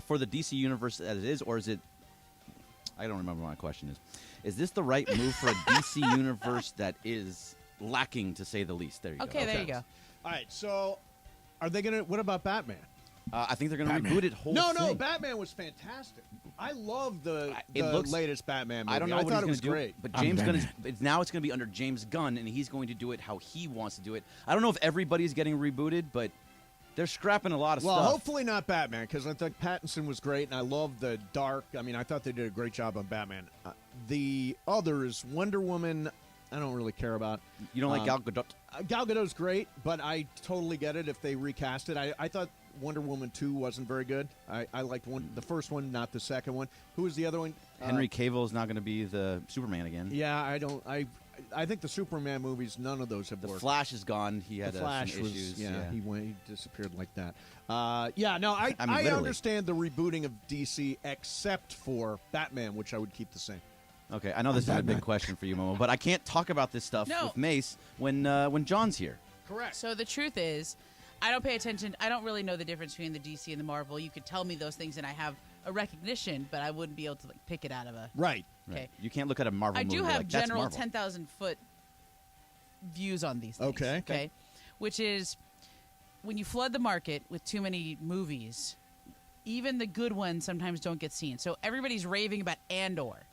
for the DC universe as it is, or is it? I don't remember what my question is. Is this the right move for a DC universe that is lacking, to say the least? There you go. Okay, there you go. All right, so are they going to – what about Batman? I think they're going to reboot it whole No, thing. Batman was fantastic. I love the looks, latest Batman movie. I don't know I what thought he's it was gonna do, great. but James Gunn now it's going to be under James Gunn, and he's going to do it how he wants to do it. I don't know if everybody's getting rebooted, but they're scrapping a lot of stuff. Well, hopefully not Batman, because I think Pattinson was great, and I love the dark. I mean, I thought they did a great job on Batman. The others, Wonder Woman, I don't really care about. You don't like Gal Gadot? Gal Gadot's great, but I totally get it if they recast it. I thought Wonder Woman 2 wasn't very good. I liked the first one, not the second one. Who was the other one? Henry Cavill is not going to be the Superman again. Yeah, I think the Superman movies, none of those have worked. The Flash is gone. He had the Flash some issues. Yeah, he disappeared like that. I understand the rebooting of DC except for Batman, which I would keep the same. Okay, I know this is a big question for you, Momo, but I can't talk about this stuff with Mace when John's here. Correct. So the truth is, I don't pay attention. I don't really know the difference between the DC and the Marvel. You could tell me those things, and I have a recognition, but I wouldn't be able to pick it out of a right. Okay, you can't look at a Marvel. I movie do have like, that's general Marvel. 10,000-foot views on these things. Okay. Which is when you flood the market with too many movies, even the good ones sometimes don't get seen. So everybody's raving about Andor.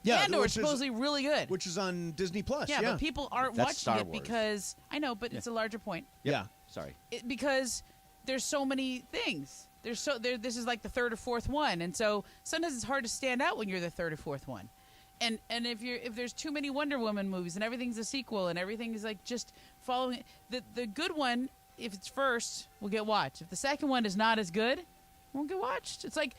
Yeah, Andor is supposedly really good, which is on Disney Plus. Yeah, but people aren't That's watching Star it Wars. because I know, but it's a larger point. Yeah, sorry. Because there's so many things. This is like the third or fourth one, and so sometimes it's hard to stand out when you're the third or fourth one. And if there's too many Wonder Woman movies and everything's a sequel and everything is like just following the good one, if it's first, will get watched. If the second one is not as good, won't get watched. It's like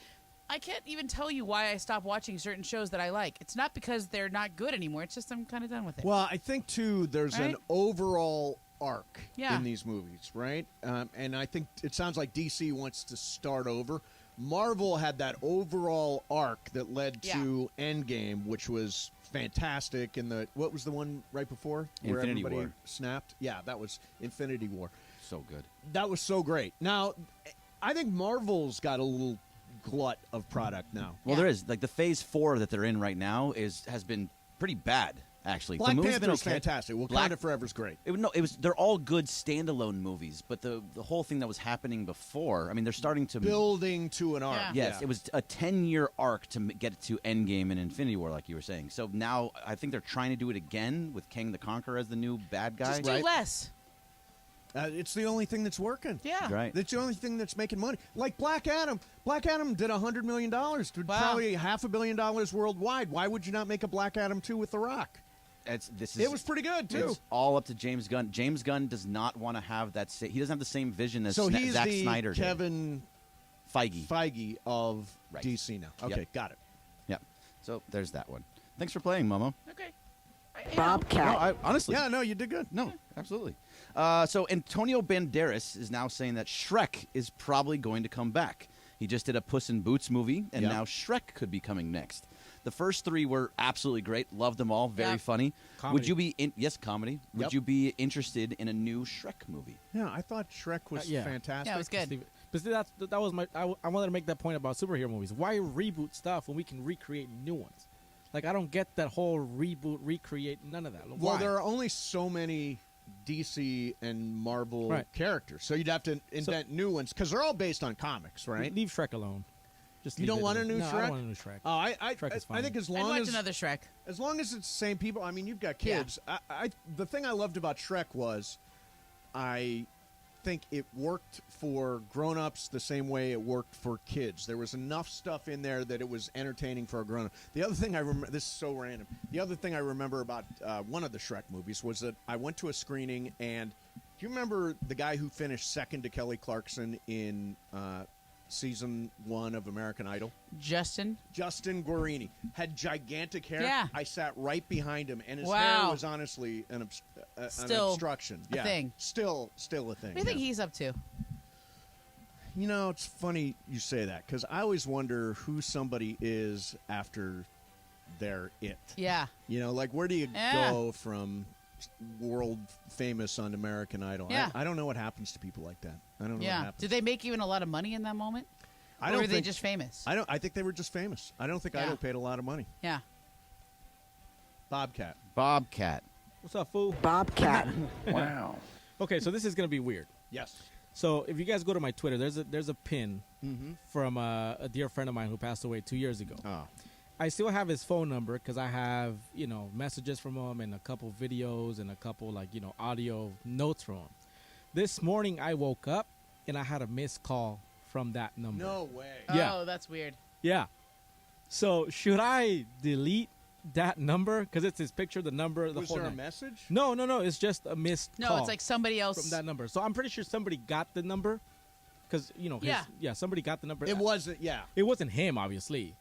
I can't even tell you why I stopped watching certain shows that I like. It's not because they're not good anymore. It's just I'm kind of done with it. Well, I think too there's an overall arc Yeah. in these movies, right? And I think it sounds like DC wants to start over. Marvel had that overall arc that led to Endgame, which was fantastic. And what was the one right before where Infinity everybody War. snapped? Yeah, that was Infinity War. So good. That was so great. Now, I think Marvel's got a little glut of product now. Well, there is like the Phase 4 that they're in right now has been pretty bad. Actually, Black the movie's been Panther's okay. fantastic. Wakanda Forever's great. They're all good standalone movies, but the whole thing that was happening before. I mean, they're starting to building to an arc. Yes, it was a 10-year arc to get to Endgame and Infinity War, like you were saying. So now I think they're trying to do it again with Kang the Conqueror as the new bad guy. Just do less. It's the only thing that's working. Yeah. Right. It's the only thing that's making money. Like Black Adam. Black Adam did $100 million. Did probably $500 million worldwide. Why would you not make a Black Adam 2 with The Rock? It was pretty good, too. It's all up to James Gunn. James Gunn does not want to have that. He doesn't have the same vision as he's Zack the Snyder did. Kevin Feige of DC now. Okay, Yep. got it. Yep. So there's that one. Thanks for playing, Momo. Okay. No, honestly. Yeah, no, you did good. No, absolutely. So Antonio Banderas is now saying that Shrek is probably going to come back. He just did a Puss in Boots movie, and now Shrek could be coming next. The first three were absolutely great. Loved them all. Very funny. Comedy. Would you be comedy? Would you be interested in a new Shrek movie? Yeah, I thought Shrek was fantastic. Yeah, it was good. But see, that was my. I wanted to make that point about superhero movies. Why reboot stuff when we can recreate new ones? Like I don't get that whole reboot, recreate, none of that. Why? Well, there are only so many DC and Marvel characters, so you'd have to invent new ones because they're all based on comics, right? Leave Shrek alone. Just you don't want a new no, Shrek? I don't want a new Shrek. Oh, Shrek is fine. I think as I'd long watch as another Shrek. As long as it's the same people. I mean, you've got kids. The thing I loved about Shrek was, I think it worked for grown-ups the same way it worked for kids. There was enough stuff in there that it was entertaining for a grown-up. The other thing I remember, this is so random. The other thing I remember about one of the Shrek movies was that I went to a screening, and do you remember the guy who finished second to Kelly Clarkson in season 1 of American Idol? Justin Guarini had gigantic hair. Yeah. I sat right behind him, and his hair was honestly an obstruction. A thing. Still a thing. What do you think he's up to? You know, it's funny you say that because I always wonder who somebody is after they're it. Yeah. You know, like where do you go from world famous on American Idol. Yeah. I don't know what happens to people like that. I don't know what Yeah. happens. Did they make even a lot of money in that moment? I Or don't were they think- just famous? I think they were just famous. I don't think Yeah. Idol paid a lot of money. Yeah. Bobcat. What's up, fool? Bobcat. Wow. Okay, so this is gonna be weird. Yes. So if you guys go to my Twitter, there's a pin Mhm. from a dear friend of mine who passed away 2 years ago. Oh. I still have his phone number because I have messages from him and a couple videos and a couple audio notes from him. This morning I woke up and I had a missed call from that number. No way. Yeah. Oh, that's weird. Yeah. So should I delete that number because it's his picture, the number, the Was whole there a nine? message? No. It's just a missed No, call. it's like somebody else from that number. So I'm pretty sure somebody got the number because somebody got the number. It wasn't. Yeah. It wasn't him, obviously.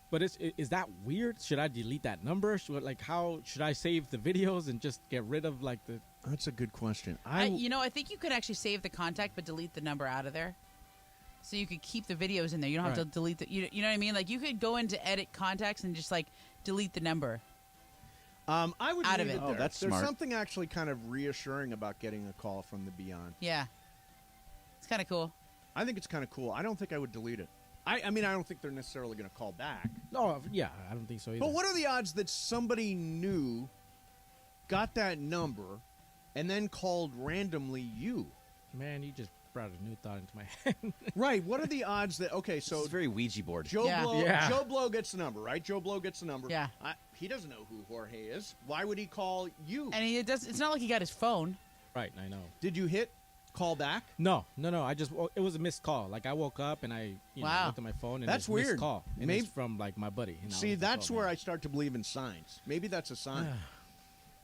But is that weird? Should I delete that number? How should I save the videos and just get rid of the? That's a good question. I think you could actually save the contact but delete the number out of there. So you could keep the videos in there. You don't have to Right. delete the. You know what I mean? Like you could go into edit contacts and just delete the number. I would out of leave it. it there. that's There's smart. something actually kind of reassuring about getting a call from the beyond. Yeah. It's kind of cool. I think it's kind of cool. I don't think I would delete it. I mean, I don't think they're necessarily going to call back. No, yeah, I don't think so either. But what are the odds that somebody new got that number and then called randomly you? Man, you just brought a new thought into my head. Right. What are the odds that so It's very Ouija board. Joe Yeah. Blow Yeah. Joe Blow gets the number, right? Joe Blow gets the number. Yeah. He doesn't know who Jorge is. Why would he call you? And it's not like he got his phone. Right, I know. Did you hit call back? No. It was a missed call. I woke up and I Wow. looked at my phone and That's it's missed weird. call. And Maybe- it's from my buddy. And I See, was that's like, where man. I start to believe in signs. Maybe that's a sign.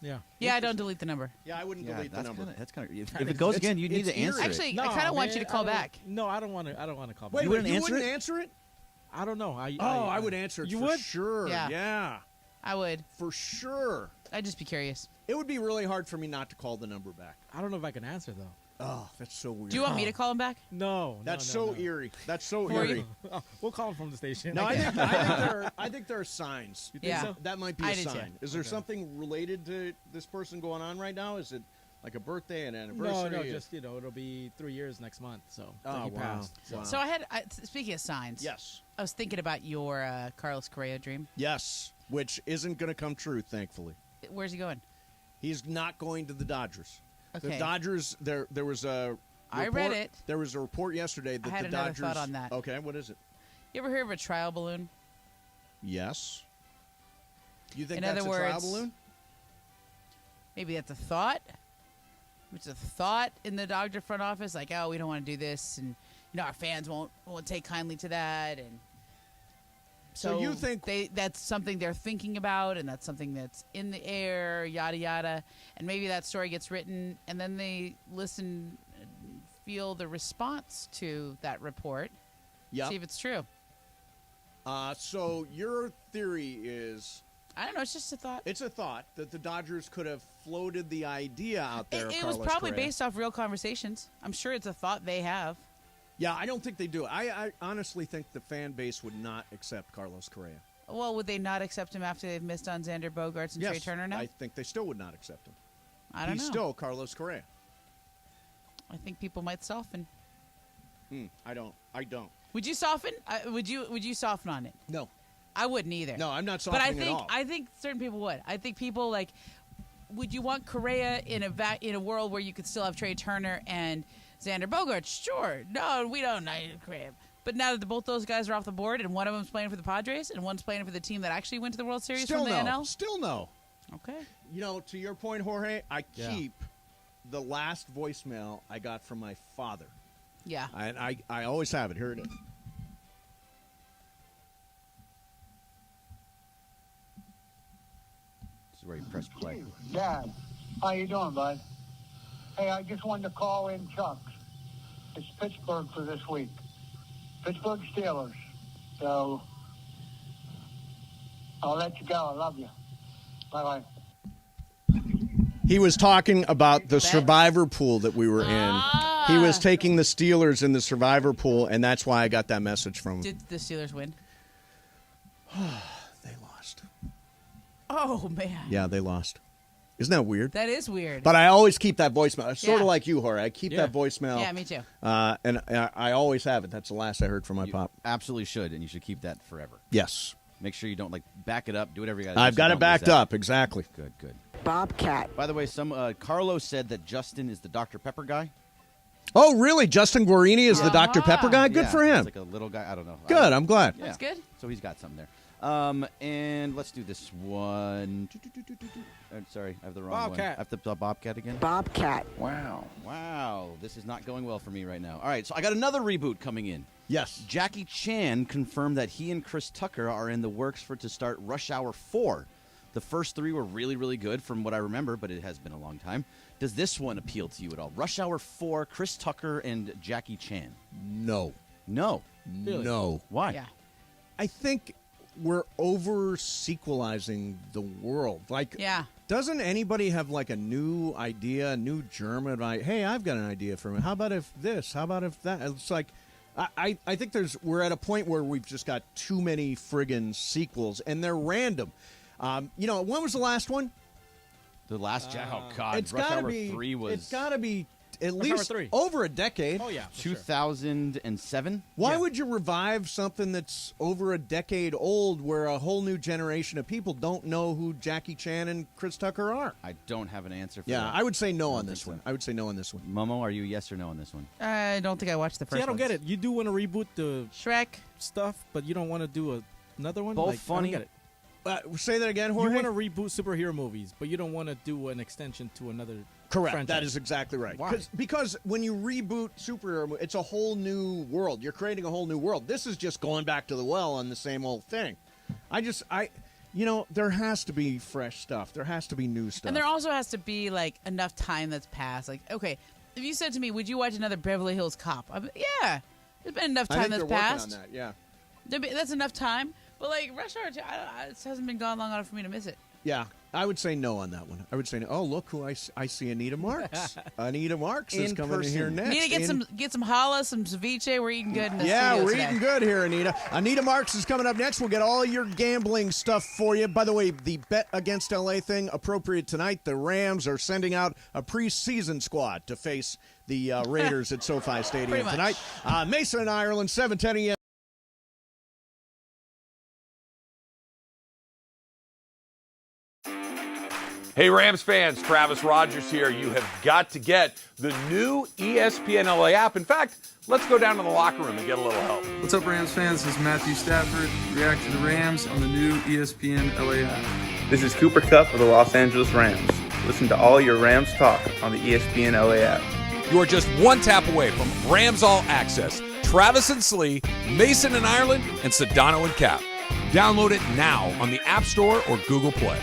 Yeah. Yeah, I don't delete the number. Yeah, I wouldn't delete the that's number. That's kind of. If it goes again, you need to answer it. Actually, I kind of want you to call back. No, I don't want to. I don't want to call back. Wait, You wait, wouldn't you answer wouldn't it? answer it? I don't know. I would answer it You for would? sure. Yeah. Yeah, I would. for sure. I'd just be curious. It would be really hard for me not to call the number back. I don't know if I can answer though. Oh, that's so weird. Do you want me to call him back? No, That's no, so no. eerie. That's so For eerie. you? We'll call him from the station. No, I think there are signs. You think Yeah. so? That might be I a do too. sign. Is there something related to this person going on right now? Is it like a birthday, an No, anniversary? just it'll be 3 years next month. So Oh, he wow. passed. So. Wow. So speaking of signs. Yes. I was thinking about your Carlos Correa dream. Yes, which isn't going to come true, thankfully. Where's he going? He's not going to the Dodgers. The Okay. Dodgers. There was a. I read report- it. There was a report yesterday that I had the another Dodgers. thought on that. Okay, what is it? You ever hear of a trial balloon? Yes. You think In that's other a trial words- balloon? Maybe that's a thought. It's a thought in the Dodger front office, like, oh, we don't want to do this, and our fans won't take kindly to that, and So you think- that's something they're thinking about, and that's something that's in the air, yada yada, and maybe that story gets written, and then they listen, and feel the response to that report, Yep. see if it's true. So your theory is. I don't know. It's just a thought. It's a thought that the Dodgers could have floated the idea out there. It of was Carlos probably Correa. based off real conversations. I'm sure it's a thought they have. Yeah, I don't think they do. I honestly think the fan base would not accept Carlos Correa. Well, would they not accept him after they've missed on Xander Bogaerts and Trey Turner now? I think they still would not accept him. I don't He's know. still Carlos Correa. I think people might soften. I don't. Would you soften? Would you soften on it? No. I wouldn't either. No, I'm not But softening at all. I think certain people would. I think people would you want Correa in a world where you could still have Trey Turner and Xander Bogaerts? Sure. No, we don't need Correa. But now that both those guys are off the board and one of them's playing for the Padres and one's playing for the team that actually went to the World Series Still from the no. NL? Still no. Okay. To your point, Jorge, I Yeah. keep the last voicemail I got from my father. Yeah. I always have it. Here it is. This is where you press play. Dad, how you doing, bud? Hey, I just wanted to call in Chuck's. It's Pittsburgh for this week. Pittsburgh Steelers. So, I'll let you go. I love you. Bye-bye. He was talking about the survivor pool that we were in. He was taking the Steelers in the survivor pool, and that's why I got that message from him. Did the Steelers win? They lost. Oh, man. Yeah, they lost. Isn't that weird? That is weird. But I always keep that voicemail. Sort Yeah. of like you, Jorge. I keep that voicemail. Yeah, me too. And I always have it. That's the last I heard from my pop. Absolutely should, and you should keep that forever. Yes. Make sure you don't back it up. Do whatever you got to do. I've got it backed up. Exactly. Good. Bobcat. By the way, Carlos said that Justin is the Dr. Pepper guy. Oh, really? Justin Guarini is the Dr. Pepper guy? Good for him. He's like a little guy. I don't know. Good. I'm glad. That's good. So he's got something there. And let's do this one. Sorry, I have the wrong one. Bobcat. I have to Bobcat again. Bobcat. Wow. This is not going well for me right now. All right, so I got another reboot coming in. Yes. Jackie Chan confirmed that he and Chris Tucker are in the works to start Rush Hour 4. The first 3 were really, really good from what I remember, but it has been a long time. Does this one appeal to you at all? Rush Hour 4, Chris Tucker and Jackie Chan. No. Really? No. Why? Yeah. I think we're over sequelizing the world. Like, doesn't anybody have like a new idea, a new germ of like, hey, I've got an idea for it. How about if this? How about if that? It's like, I think we're at a point where we've just got too many friggin' sequels, and they're random. When was the last one? The last, oh God, It's Rush gotta Hour be. 3 was. It's got to be at Rush Hour least 3. over a decade. Oh yeah. 2007. Why would you revive something that's over a decade old where a whole new generation of people don't know who Jackie Chan and Chris Tucker are? I don't have an answer for Yeah, that. I would say no on this one. Momo, are you yes or no on this one? I don't think I watched the first See, I don't get it. You do want to reboot the Shrek stuff, but you don't want to do another one? Both Like, funny. I don't get it. Say that again, Jorge? You want to reboot superhero movies, but you don't want to do an extension to another Correct. franchise. That is exactly right. Why? Because when you reboot superhero, it's a whole new world. You're creating a whole new world. This is just going back to the well on the same old thing. There has to be fresh stuff. There has to be new stuff. And there also has to be like enough time that's passed. Like, okay, if you said to me, "Would you watch another Beverly Hills Cop?" Yeah, there's been enough time that's passed. Working on that. Yeah. That's enough time. But like Rush Hour 2, it hasn't been gone long enough for me to miss it. Yeah, I would say no on that one. I would say no. Oh, look who I see, Anita Marks. Anita Marks is coming in here next. Need to get some challah, some ceviche. We're eating good in the Yeah, studio we're today. eating good here, Anita. Anita Marks is coming up next. We'll get all your gambling stuff for you. By the way, the Bet Against LA thing, appropriate tonight. The Rams are sending out a preseason squad to face the Raiders at SoFi Stadium tonight. Mason and Ireland, 7:10 a.m. Hey, Rams fans, Travis Rogers here. You have got to get the new ESPNLA app. In fact, let's go down to the locker room and get a little help. What's up, Rams fans? This is Matthew Stafford. React to the Rams on the new ESPNLA app. This is Cooper Kupp of the Los Angeles Rams. Listen to all your Rams talk on the ESPNLA app. You are just one tap away from Rams All Access. Travis and Slee, Mason and Ireland, and Sedano and Cap. Download it now on the App Store or Google Play.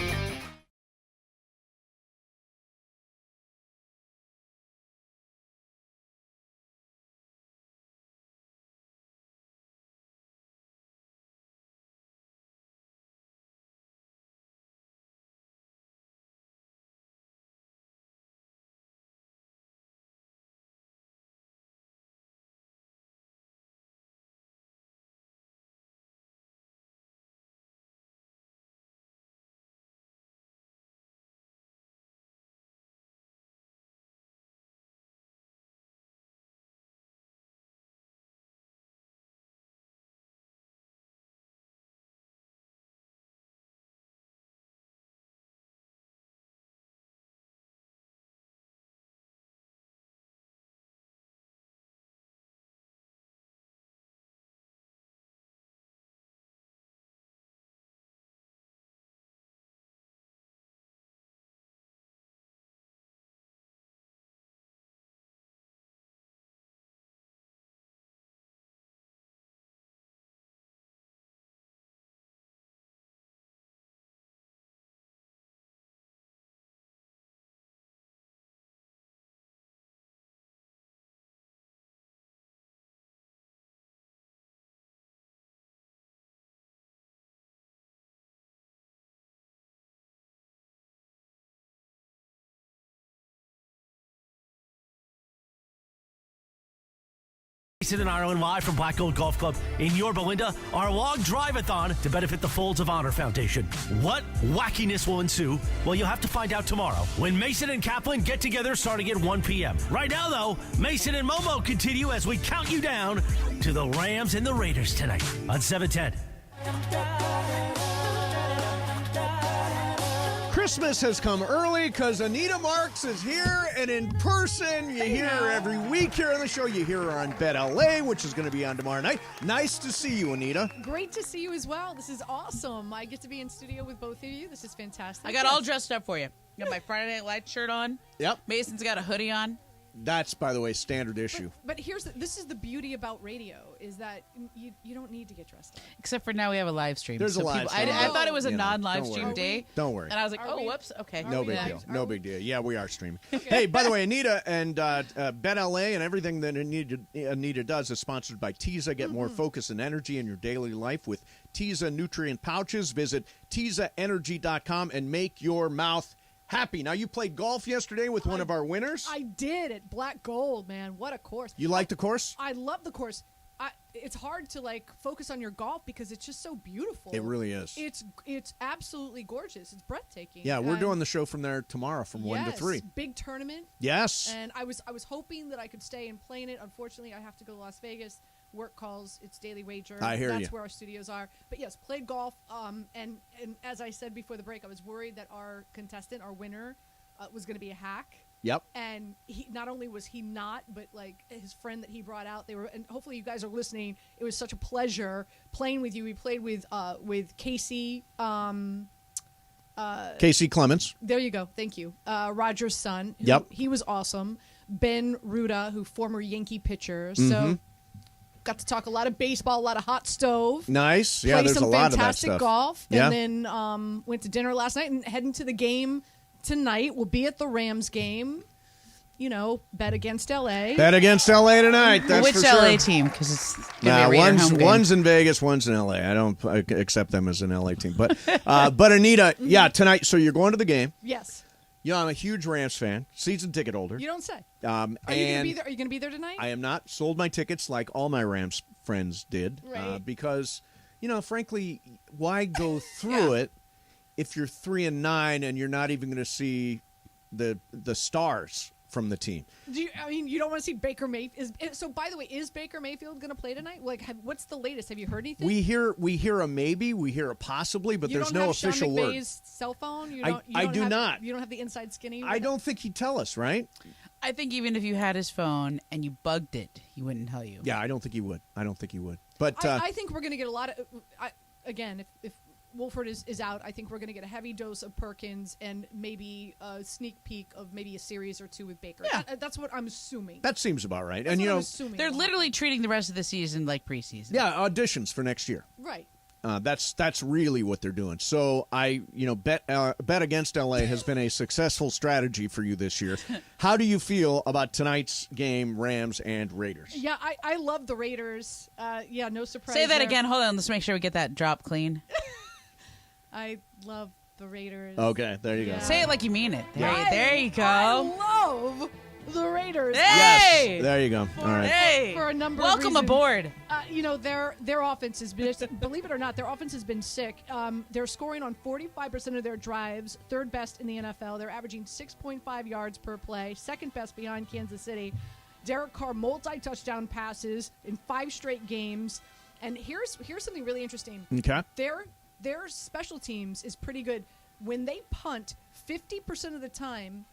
Mason and Ireland live from Black Gold Golf Club in Yorba Linda, our long drive-a-thon to benefit the Folds of Honor Foundation. What wackiness will ensue? Well, you'll have to find out tomorrow when Mason and Kaplan get together starting at 1 p.m. Right now, though, Mason and Momo continue as we count you down to the Rams and the Raiders tonight on 710. Christmas has come early because Anita Marks is here, and in person, you hear her every week here on the show. You hear her on BetLA, which is going to be on tomorrow night. Nice to see you, Anita. Great to see you as well. This is awesome. I get to be in studio with both of you. This is fantastic. I got all dressed up for you. Got my Friday Night Lights shirt on. Yep. Mason's got a hoodie on. That's, by the way, standard issue. But this is the beauty about radio, is that you don't need to get dressed up. Except for now we have a live stream. There's a live stream. I thought it was a non-live don't stream worry. day. Don't worry. And I was like, whoops, okay. No big deal. No big deal. Yeah, we are streaming. Hey, by the way, Anita and BetLA and everything that Anita does is sponsored by Teza. Get more focus and energy in your daily life with Teza nutrient pouches. Visit TezaEnergy.com and make your mouth happy. Now, you played golf yesterday with one of our winners. I did at Black Gold, man. What a course. You like the course? I love the course. It's hard to focus on your golf because it's just so beautiful. It really is. It's absolutely gorgeous. It's breathtaking. Yeah, we're doing the show from there tomorrow from 1 to 3. Big tournament. Yes. And I was hoping that I could stay and play in it. Unfortunately, I have to go to Las Vegas. Work calls. It's daily wager. I hear That's you. where our studios are. But yes, played golf. And as I said before the break, I was worried that our contestant, our winner, was going to be a hack. Yep. And he not only was he not, but his friend that he brought out, and hopefully you guys are listening. It was such a pleasure playing with you. We played with Casey. Casey Clemens. There you go. Thank you. Roger's son. Yep. He was awesome. Ben Ruda, who former Yankee pitcher. So got to talk a lot of baseball, a lot of hot stove. Nice. Yeah, Play there's some a lot of that fantastic stuff. golf. Yeah. And then went to dinner last night and heading to the game tonight. We'll be at the Rams game. Bet against LA. Bet against LA tonight. That's Which for sure. LA team? Because it's going to be a Raider home game. One's in Vegas, one's in LA. I don't accept them as an LA team. But Anita, yeah, tonight. So you're going to the game. Yes. I'm a huge Rams fan, season ticket holder. You don't say. Are you going to be there? Are you going to be there tonight? I am not. Sold my tickets like all my Rams friends did. Right. Because, frankly, why go through it if you're 3-9 and you're not even going to see the stars from the team? You don't want to see Baker Mayfield? So, by the way, is Baker Mayfield going to play tonight? What's the latest? Have you heard anything? We hear a maybe, we hear a possibly, but there's no official Sean word. McVay's cell phone? I do not. You don't have the inside skinny? I don't think he'd tell us, right? I think even if you had his phone and you bugged it, he wouldn't tell you. Yeah, I don't think he would. But I think we're going to get a lot of. Again, if Wolford is out, I think we're going to get a heavy dose of Perkins and maybe a sneak peek of maybe a series or two with Baker. Yeah. That's what I'm assuming. that seems about right. That's And what I'm assuming. They're literally treating the rest of the season like preseason. Yeah, auditions for next year. Right. That's really what they're doing. So bet against LA has been a successful strategy for you this year. How do you feel about tonight's game, Rams and Raiders? Yeah, I love the Raiders. No surprise. Say that there. again. Hold on. Let's make sure we get that drop clean. I love the Raiders. Okay, there you go. Say it like you mean it. Yeah. There you go. I love the Raiders. Hey! Yes, there you go. All right. Hey! For a number Welcome of reasons. aboard. Their offense has been, believe it or not, their offense has been sick. They're scoring on 45% of their drives, third best in the NFL. They're averaging 6.5 yards per play, second best behind Kansas City. Derek Carr multi-touchdown passes in 5 straight games. And here's something really interesting. Okay. Their special teams is pretty good. When they punt, 50% of the time,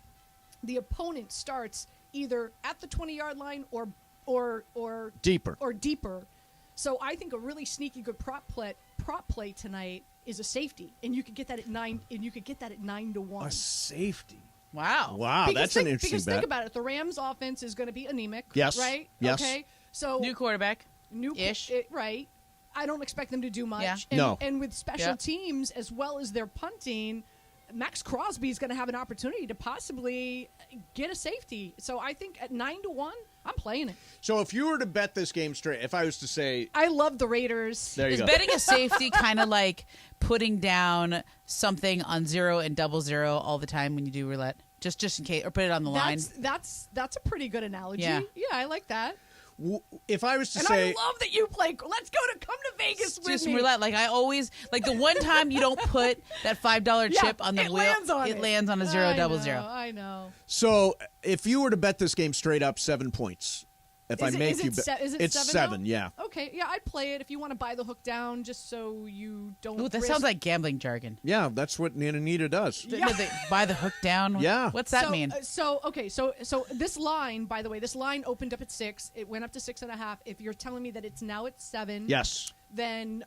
the opponent starts either at the 20-yard line or deeper. So I think a really sneaky good prop play tonight is a safety, and you could get that at 9. And you could get that at 9-1. A safety. Wow. That's an interesting because bet. Think about it. The Rams' offense is going to be anemic. Yes. Right. Yes. Okay. So new quarterback. Ish. Right. I don't expect them to do much. Yeah. And, and with special teams as well as their punting, Max Crosby is going to have an opportunity to possibly get a safety. So I think at 9-1, I'm playing it. So if you were to bet this game straight, if I was to say, I love the Raiders. There you Is go. betting a safety kind of like putting down something on 0 and 00 all the time when you do roulette? Just in case, or put it on the line. That's a pretty good analogy. Yeah. I like that. if I was to and say, I love that you play. Let's come to Vegas with Just me. roulette. Like I always, like the one time you don't put that $5 chip on the wheel, lands on it lands on a 0-0-0. I know. so if you were to bet this game straight up 7 points, if I make you bet, is it it's 7 7. Yeah. Okay, yeah, I'd play it if you want to buy the hook down, just so you don't. Ooh, that risk- sounds like gambling jargon. Yeah, that's what Anita does. They buy the hook down. Yeah. What's that so, mean? So this line, by the way, this line opened up at 6. It went up to 6.5. If you're telling me that it's now at 7, Yes. then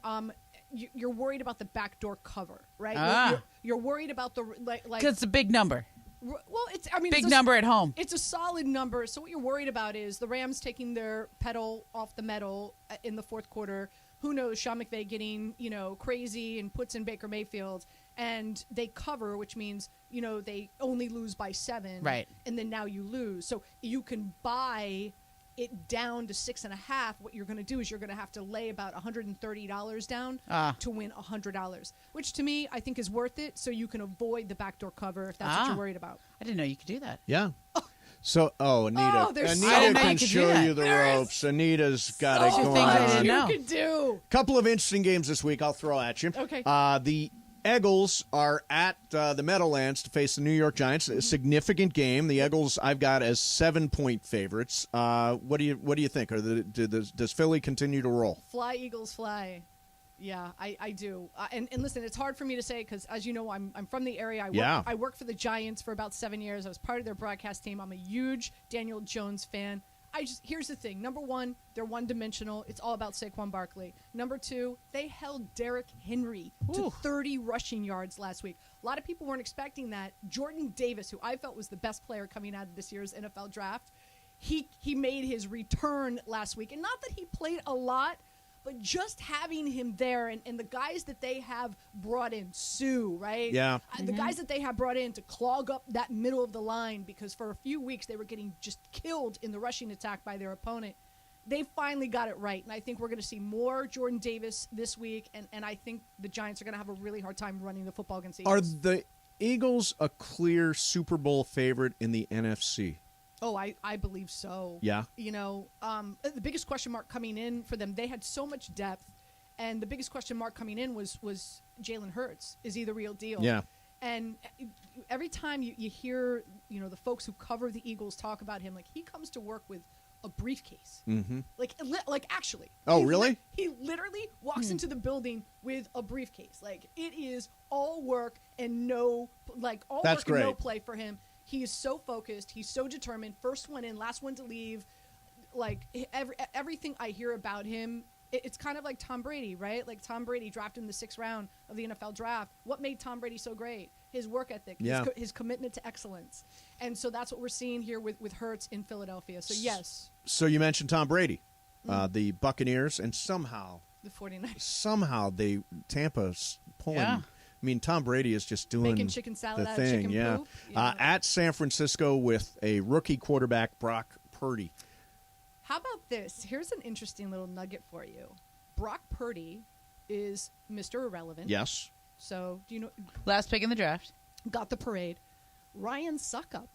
you're worried about the backdoor cover, right? Ah. You're worried about the like. Because it's a big number. Well, it's Big it's number at home. It's a solid number. So what you're worried about is the Rams taking their pedal off the metal in the fourth quarter. Who knows? Sean McVay getting crazy and puts in Baker Mayfield, and they cover, which means they only lose by 7, Right? And then now you lose, so you can buy it down to 6.5. What you're going to do is you're going to have to lay about $130 down to win $100, which to me I think is worth it. So you can avoid the backdoor cover if that's what you're worried about. I didn't know you could do that. Yeah. So, Anita, Oh, there's Anita so can much. show you the ropes. Anita's got it going on. You could do. Couple of interesting games this week I'll throw at you. Okay. The Eagles are at the Meadowlands to face the New York Giants. A significant game. The Eagles I've got as 7-point favorites. What do you think? Does Philly continue to roll? Fly, Eagles, fly. Yeah, I do. And listen, it's hard for me to say because, as you know, I'm from the area. I worked for the Giants for about 7 years. I was part of their broadcast team. I'm a huge Daniel Jones fan. Here's the thing. Number one, they're one-dimensional. It's all about Saquon Barkley. Number two, they held Derrick Henry to 30 rushing yards last week. A lot of people weren't expecting that. Jordan Davis, who I felt was the best player coming out of this year's NFL draft, he made his return last week. And not that he played a lot, but just having him there and the guys that they have brought in, Sue, right? Yeah. The guys that they have brought in to clog up that middle of the line because for a few weeks they were getting just killed in the rushing attack by their opponent. They finally got it right, and I think we're going to see more Jordan Davis this week, and I think the Giants are going to have a really hard time running the football against the Eagles. Are the Eagles a clear Super Bowl favorite in the NFC? Oh, I believe so. Yeah. The biggest question mark coming in for them, they had so much depth, and the biggest question mark coming in was Jalen Hurts. Is he the real deal? Yeah. And every time you hear, the folks who cover the Eagles talk about him, like he comes to work with a briefcase. Mm-hmm. Like actually. Oh, really? He literally walks into the building with a briefcase. Like it is all work and no play for him. He is so focused. He's so determined. First one in, last one to leave. Like everything I hear about him, it's kind of like Tom Brady, right? Like Tom Brady drafted in the 6th round of the NFL draft. What made Tom Brady so great? His work ethic, his commitment to excellence. And so that's what we're seeing here with Hurts in Philadelphia. So yes. So you mentioned Tom Brady, the Buccaneers, and somehow the 49ers. Somehow Tampa's pulling. Yeah. I mean, Tom Brady is just doing making chicken salad the out thing. of chicken poop. At San Francisco with a rookie quarterback, Brock Purdy. How about this? Here's an interesting little nugget for you. Brock Purdy is Mr. Irrelevant. Yes. So, do you know? Last pick in the draft. Got the parade. Ryan Suckup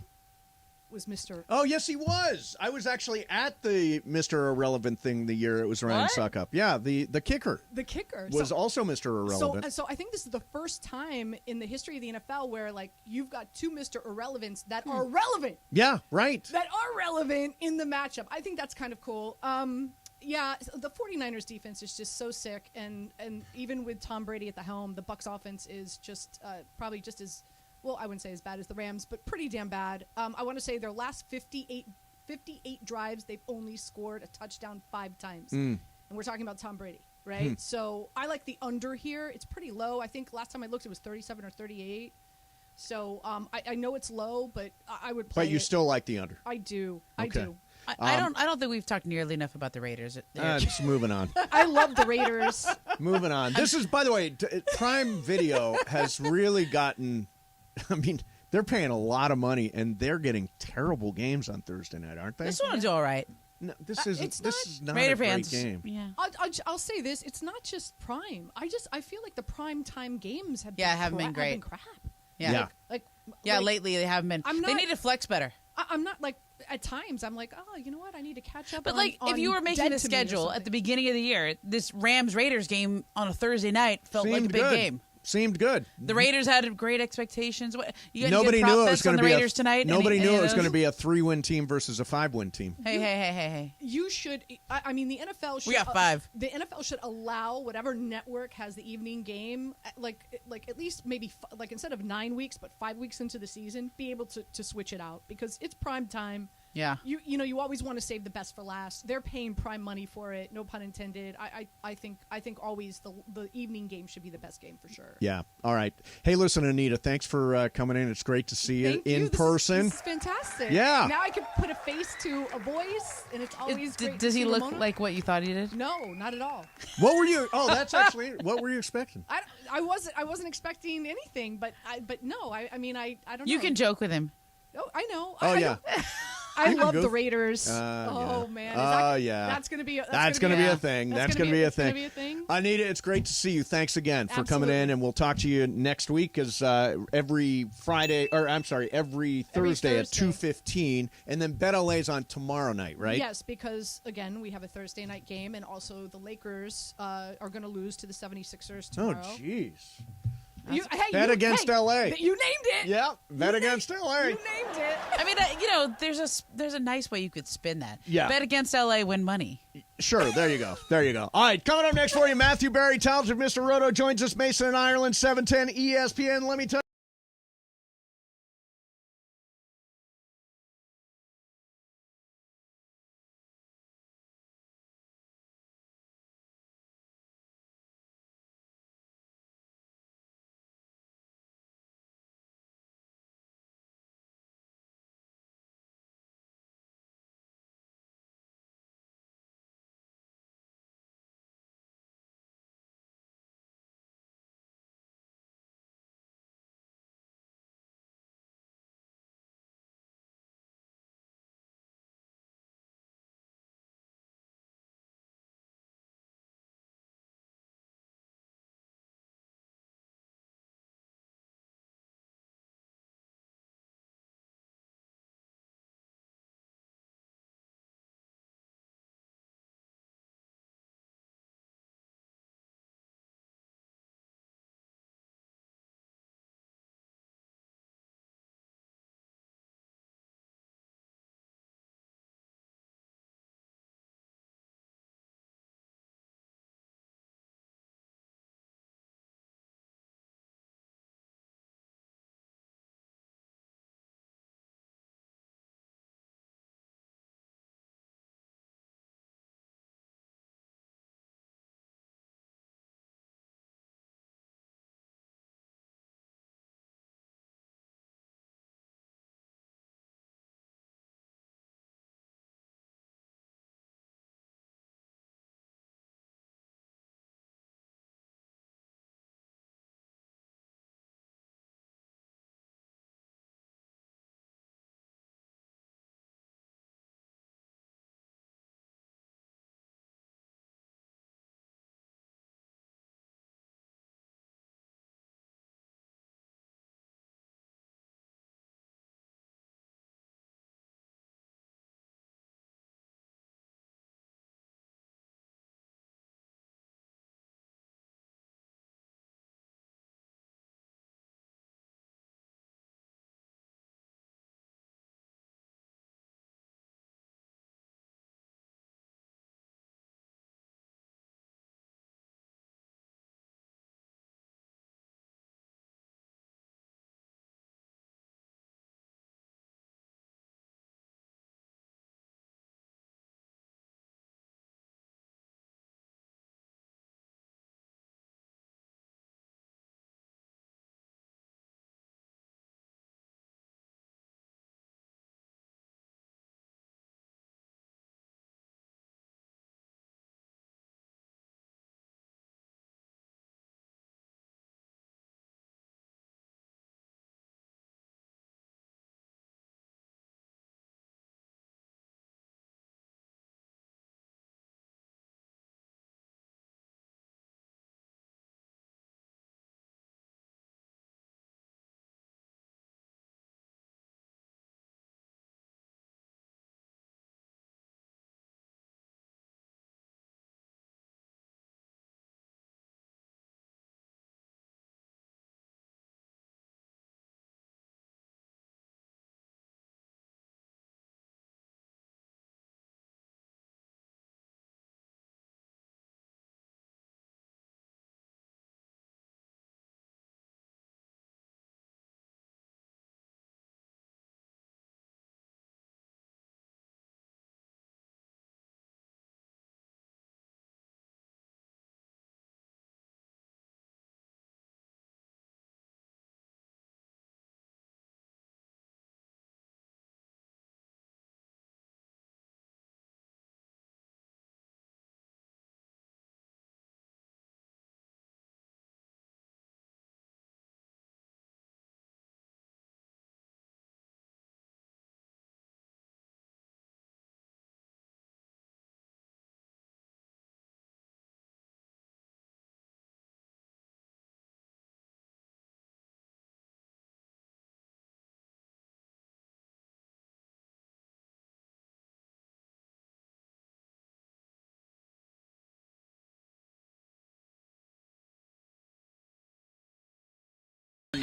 was Mr. Oh, yes, he was. I was actually at the Mr. Irrelevant thing the year it was Ryan Suckup. Yeah, the kicker. The kicker. Was also Mr. Irrelevant. So I think this is the first time in the history of the NFL where, like, you've got two Mr. Irrelevants that are relevant. Yeah, right. That are relevant in the matchup. I think that's kind of cool. Yeah, the 49ers defense is just so sick, and even with Tom Brady at the helm, the Bucs offense is just probably just as, well, I wouldn't say as bad as the Rams, but pretty damn bad. I want to say their last 58 drives, they've only scored a touchdown 5 times. And we're talking about Tom Brady, right? So I like the under here. It's pretty low. I think last time I looked, it was 37 or 38. So I know it's low, but I would play But you still like the under. I do. Okay. I do. I don't think we've talked nearly enough about the Raiders. Just moving on. I love the Raiders. Moving on. This is, by the way, Prime Video has really gotten, I mean, they're paying a lot of money, and they're getting terrible games on Thursday night, aren't they? This one's all right. No, this is not Raider a great fans. game. Yeah. I'll say this: it's not just Prime. I feel like the prime time games have haven't been great. Have been crap. Yeah. Like lately they haven't been. They need to flex better. I'm not like at times I'm like, oh, you know what? I need to catch up. But on, if you were making the schedule at the beginning of the year, this Rams-Raiders game on a Thursday night felt like a big game. Seemed good. The Raiders had great expectations. Nobody knew it was going to be Raiders tonight. Nobody knew it was going to be a 3-win team versus a 5-win team. Hey! You should. I mean, the NFL should. We got 5. The NFL should allow whatever network has the evening game, like at least maybe like instead of 9 weeks, but 5 weeks into the season, be able to switch it out because it's prime time. Yeah. You always want to save the best for last. They're paying prime money for it. No pun intended. I think always the evening game should be the best game for sure. Yeah. All right. Hey, listen, Anita, thanks for coming in. It's great to see you in person. This is fantastic. Yeah. Now I can put a face to a voice, and it's always great. Does to he see look Ramona. like what you thought he did? No, not at all. What were you? Oh, that's actually. What were you expecting? I wasn't expecting anything, but no. I don't know. You can joke with him. Oh, I know. Oh, yeah. I You can love goof. the Raiders. Yeah. Man. Yeah. That's going to be. That's going to be a thing. That's going to be a thing. Gonna be a thing. Anita, it's great to see you. Thanks again for coming Absolutely. in, and we'll talk to you next week. Because every Thursday at 2:15, and then BetLA's on tomorrow night, right? Yes, because again we have a Thursday night game, and also the Lakers are going to lose to the 76ers tomorrow. Oh, jeez. Bet against LA. You named it. Yeah, bet against LA. You named it. I mean, there's a nice way you could spin that. Yeah. Bet against LA, win money. Sure, there you go. There you go. All right, coming up next for you, Matthew Berry, talented Mr. Roto, joins us, Mason in Ireland, 710 ESPN. Let me tell you.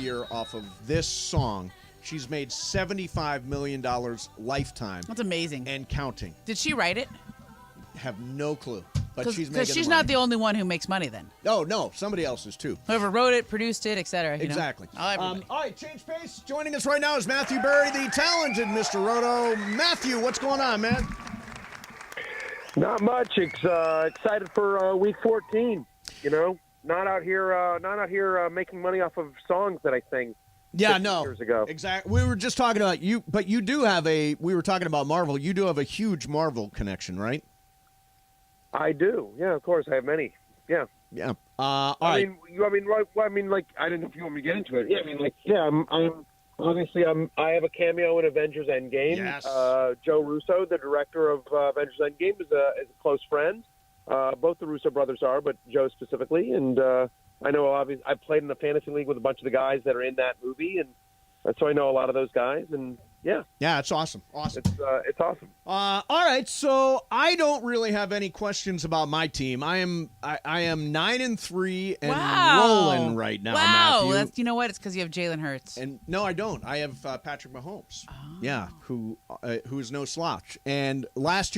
year off of this song. She's made $75 million lifetime. That's amazing. And counting. Did she write it? Have no clue. But she's making Because she's not the only one who makes money then. No, somebody else is too. Whoever wrote it, produced it, etc. Exactly. All right, change pace. Joining us right now is Matthew Berry, the talented Mr. Roto. Matthew, what's going on, man? Not much. Excited for week 14. You know, not out here making money off of songs that I sing. Yeah, 50 years ago. Exactly. We were just talking about you, but you do have we were talking about Marvel. You do have a huge Marvel connection, right? I do. Yeah, of course. I have many. Yeah. Yeah. I didn't know if you want me to get into it. Yeah, I mean, like, yeah, I'm obviously I have a cameo in Avengers Endgame. Yes. Joe Russo, the director of Avengers Endgame, is a close friend. Both the Russo brothers are, but Joe specifically. And I know, obviously, I played in the fantasy league with a bunch of the guys that are in that movie, and so I know a lot of those guys. And yeah, it's awesome. Awesome. It's awesome. All right, so I don't really have any questions about my team. I am 9-3 and rolling right now. Wow, Matthew. you know what? It's because you have Jalen Hurts. And no, I don't. I have Patrick Mahomes. Oh. Yeah, who is no slouch. And last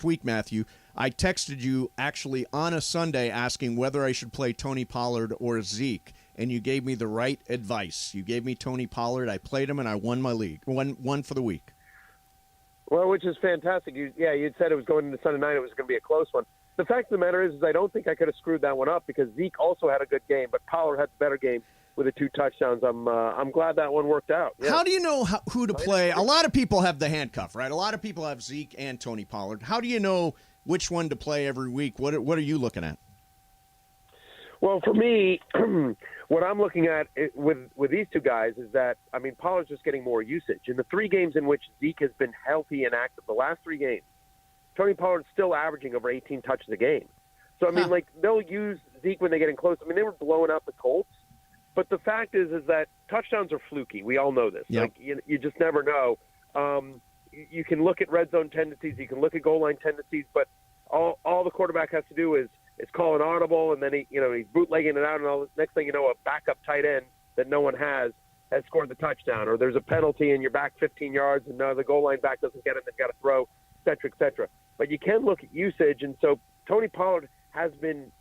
week, Matthew, I texted you actually on a Sunday asking whether I should play Tony Pollard or Zeke. And you gave me the right advice. You gave me Tony Pollard. I played him, and I won my league. Won for the week. Well, which is fantastic. You'd said it was going into Sunday night. It was going to be a close one. The fact of the matter is I don't think I could have screwed that one up because Zeke also had a good game, but Pollard had the better game with the 2 touchdowns. I'm glad that one worked out. Yeah. How do you know who to play? A lot of people have the handcuff, right? A lot of people have Zeke and Tony Pollard. How do you know which one to play every week? What are you looking at? Well, for me, what I'm looking at with these two guys is that, I mean, Pollard's just getting more usage. In the 3 games in which Zeke has been healthy and active, the last 3 games, Tony Pollard's still averaging over 18 touches a game. So, I mean, like, they'll use Zeke when they get in close. I mean, they were blowing out the Colts. But the fact is that touchdowns are fluky. We all know this. Yep. Like, you just never know. You can look at red zone tendencies. You can look at goal line tendencies. But all the quarterback has to do is call an audible, and then he's bootlegging it out, and the next thing you know, a backup tight end that no one has scored the touchdown, or there's a penalty and you're back 15 yards, and the goal line back doesn't get it, they've got to throw, et cetera, et cetera. But you can look at usage, and so Tony Pollard has been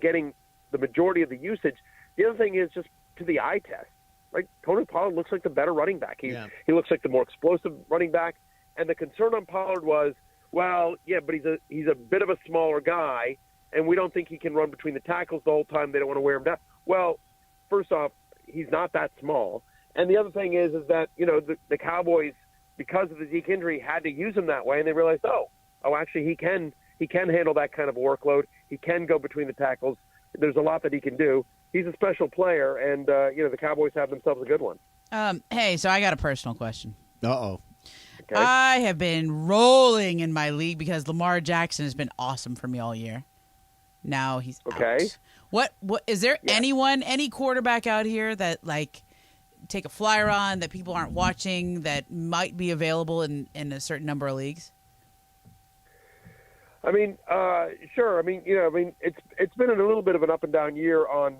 getting the majority of the usage. The other thing is just to the eye test. Right? Tony Pollard looks like the better running back. He looks like the more explosive running back, and the concern on Pollard was, well, yeah, but he's a bit of a smaller guy, and we don't think he can run between the tackles the whole time. They don't want to wear him down. Well, first off, he's not that small. And the other thing is that, the Cowboys, because of the Zeke injury, had to use him that way, and they realized, actually he can handle that kind of workload. He can go between the tackles. There's a lot that he can do. He's a special player, and, the Cowboys have themselves a good one. Hey, so I got a personal question. Uh-oh. Okay. I have been rolling in my league because Lamar Jackson has been awesome for me all year. Now he's out. What is there anyone, any quarterback out here that like take a flyer on that people aren't watching that might be available in a certain number of leagues? I mean, sure. I mean, it's been a little bit of an up and down year on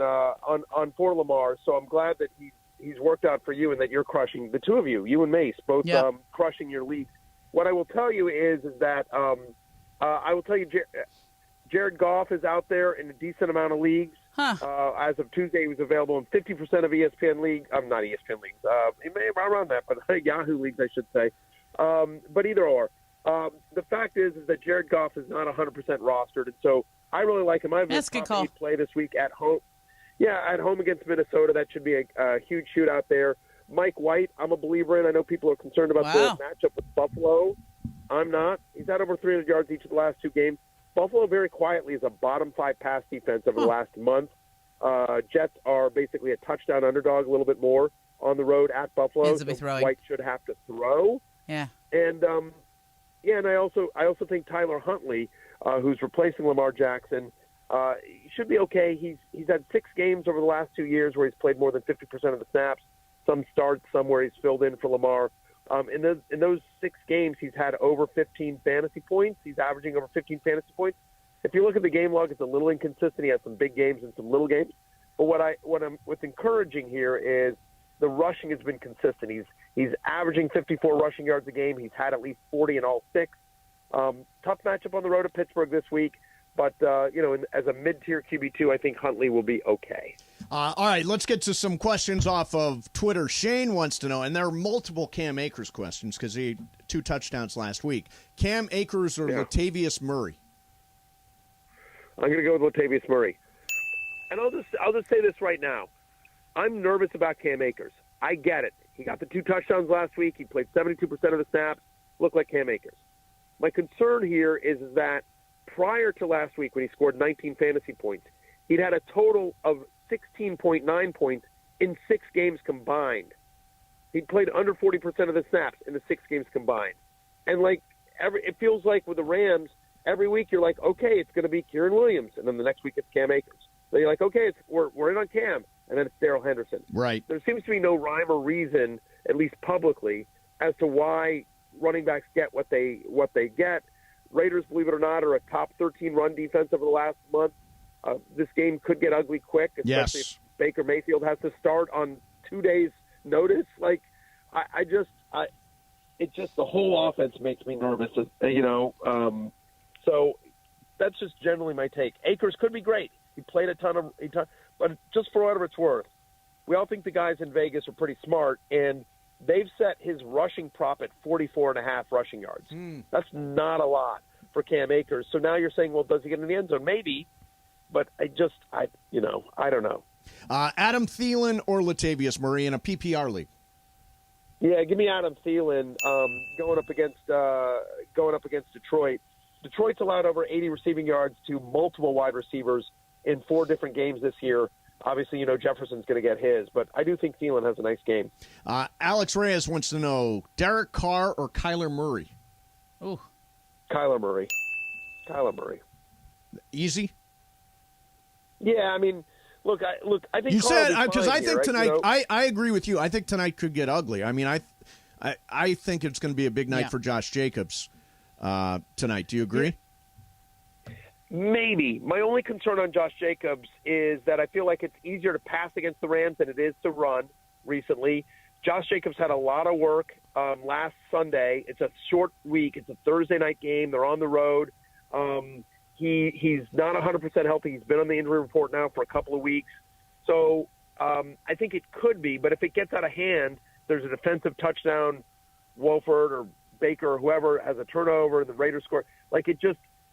for Lamar. So I'm glad that he's worked out for you and that you're crushing, the two of you and Mace, both crushing your leagues. What I will tell you is that I will tell you. Jared Goff is out there in a decent amount of leagues. As of Tuesday, he was available in 50% of ESPN leagues. Not ESPN leagues. He may have around that, but Yahoo leagues, I should say. But either or. The fact is that Jared Goff is not 100% rostered, and so I really like him. I have a top 8 play this week at home. Yeah, at home against Minnesota. That should be a huge shootout there. Mike White, I'm a believer in. I know people are concerned about the matchup with Buffalo. I'm not. He's had over 300 yards each of the last 2 games. Buffalo very quietly is a bottom 5 pass defense over the last month. Jets are basically a touchdown underdog, a little bit more on the road at Buffalo. So White should have to throw. Yeah. And and I also think Tyler Huntley, who's replacing Lamar Jackson, should be okay. He's had 6 games over the last 2 years where he's played more than 50% of the snaps. Some starts, some where he's filled in for Lamar. In those 6 games, he's had over 15 fantasy points. He's averaging over 15 fantasy points. If you look at the game log, it's a little inconsistent. He has some big games and some little games. But what's encouraging here is the rushing has been consistent. He's averaging 54 rushing yards a game. He's had at least 40 in all 6. Tough matchup on the road at Pittsburgh this week. But, as a mid-tier QB2, I think Huntley will be okay. All right, let's get to some questions off of Twitter. Shane wants to know, and there are multiple Cam Akers questions because he had 2 touchdowns last week. Cam Akers or Latavius Murray? I'm going to go with Latavius Murray. And I'll just say this right now. I'm nervous about Cam Akers. I get it. He got the 2 touchdowns last week. He played 72% of the snaps. Looked like Cam Akers. My concern here is that prior to last week when he scored 19 fantasy points, he'd had a total of 16.9 points in 6 games combined. He played under 40% of the snaps in the 6 games combined. And it feels like with the Rams, every week you're like, okay, it's going to be Kieran Williams, and then the next week it's Cam Akers. So you're like, okay, we're in on Cam, and then it's Darrell Henderson. Right. There seems to be no rhyme or reason, at least publicly, as to why running backs get what they get. Raiders, believe it or not, are a top 13 run defense over the last month. This game could get ugly quick, especially if Baker Mayfield has to start on 2 days' notice. It's just the whole offense makes me nervous, So that's just generally my take. Akers could be great. He played a ton, but just for whatever it's worth, we all think the guys in Vegas are pretty smart, and they've set his rushing prop at 44.5 rushing yards. That's not a lot for Cam Akers. So now you're saying, well, does he get in the end zone? Maybe, but I don't know. Adam Thielen or Latavius Murray in a PPR league? Yeah, give me Adam Thielen going up against Detroit. Detroit's allowed over 80 receiving yards to multiple wide receivers in 4 different games this year. Obviously, Jefferson's going to get his, but I do think Thielen has a nice game. Alex Reyes wants to know, Derek Carr or Kyler Murray? Ooh. Kyler Murray. Easy? Yeah, I mean, look, I think you Carr said will be because fine I think here, tonight. I agree with you. I think tonight could get ugly. I mean, I think it's going to be a big night for Josh Jacobs tonight. Do you agree? Maybe. My only concern on Josh Jacobs is that I feel like it's easier to pass against the Rams than it is to run recently. Josh Jacobs had a lot of work last Sunday. It's a short week. It's a Thursday night game. They're on the road. He's not 100% healthy. He's been on the injury report now for a couple of weeks. So I think it could be, but if it gets out of hand, there's a defensive touchdown, Wolford or Baker or whoever has a turnover, the Raiders score.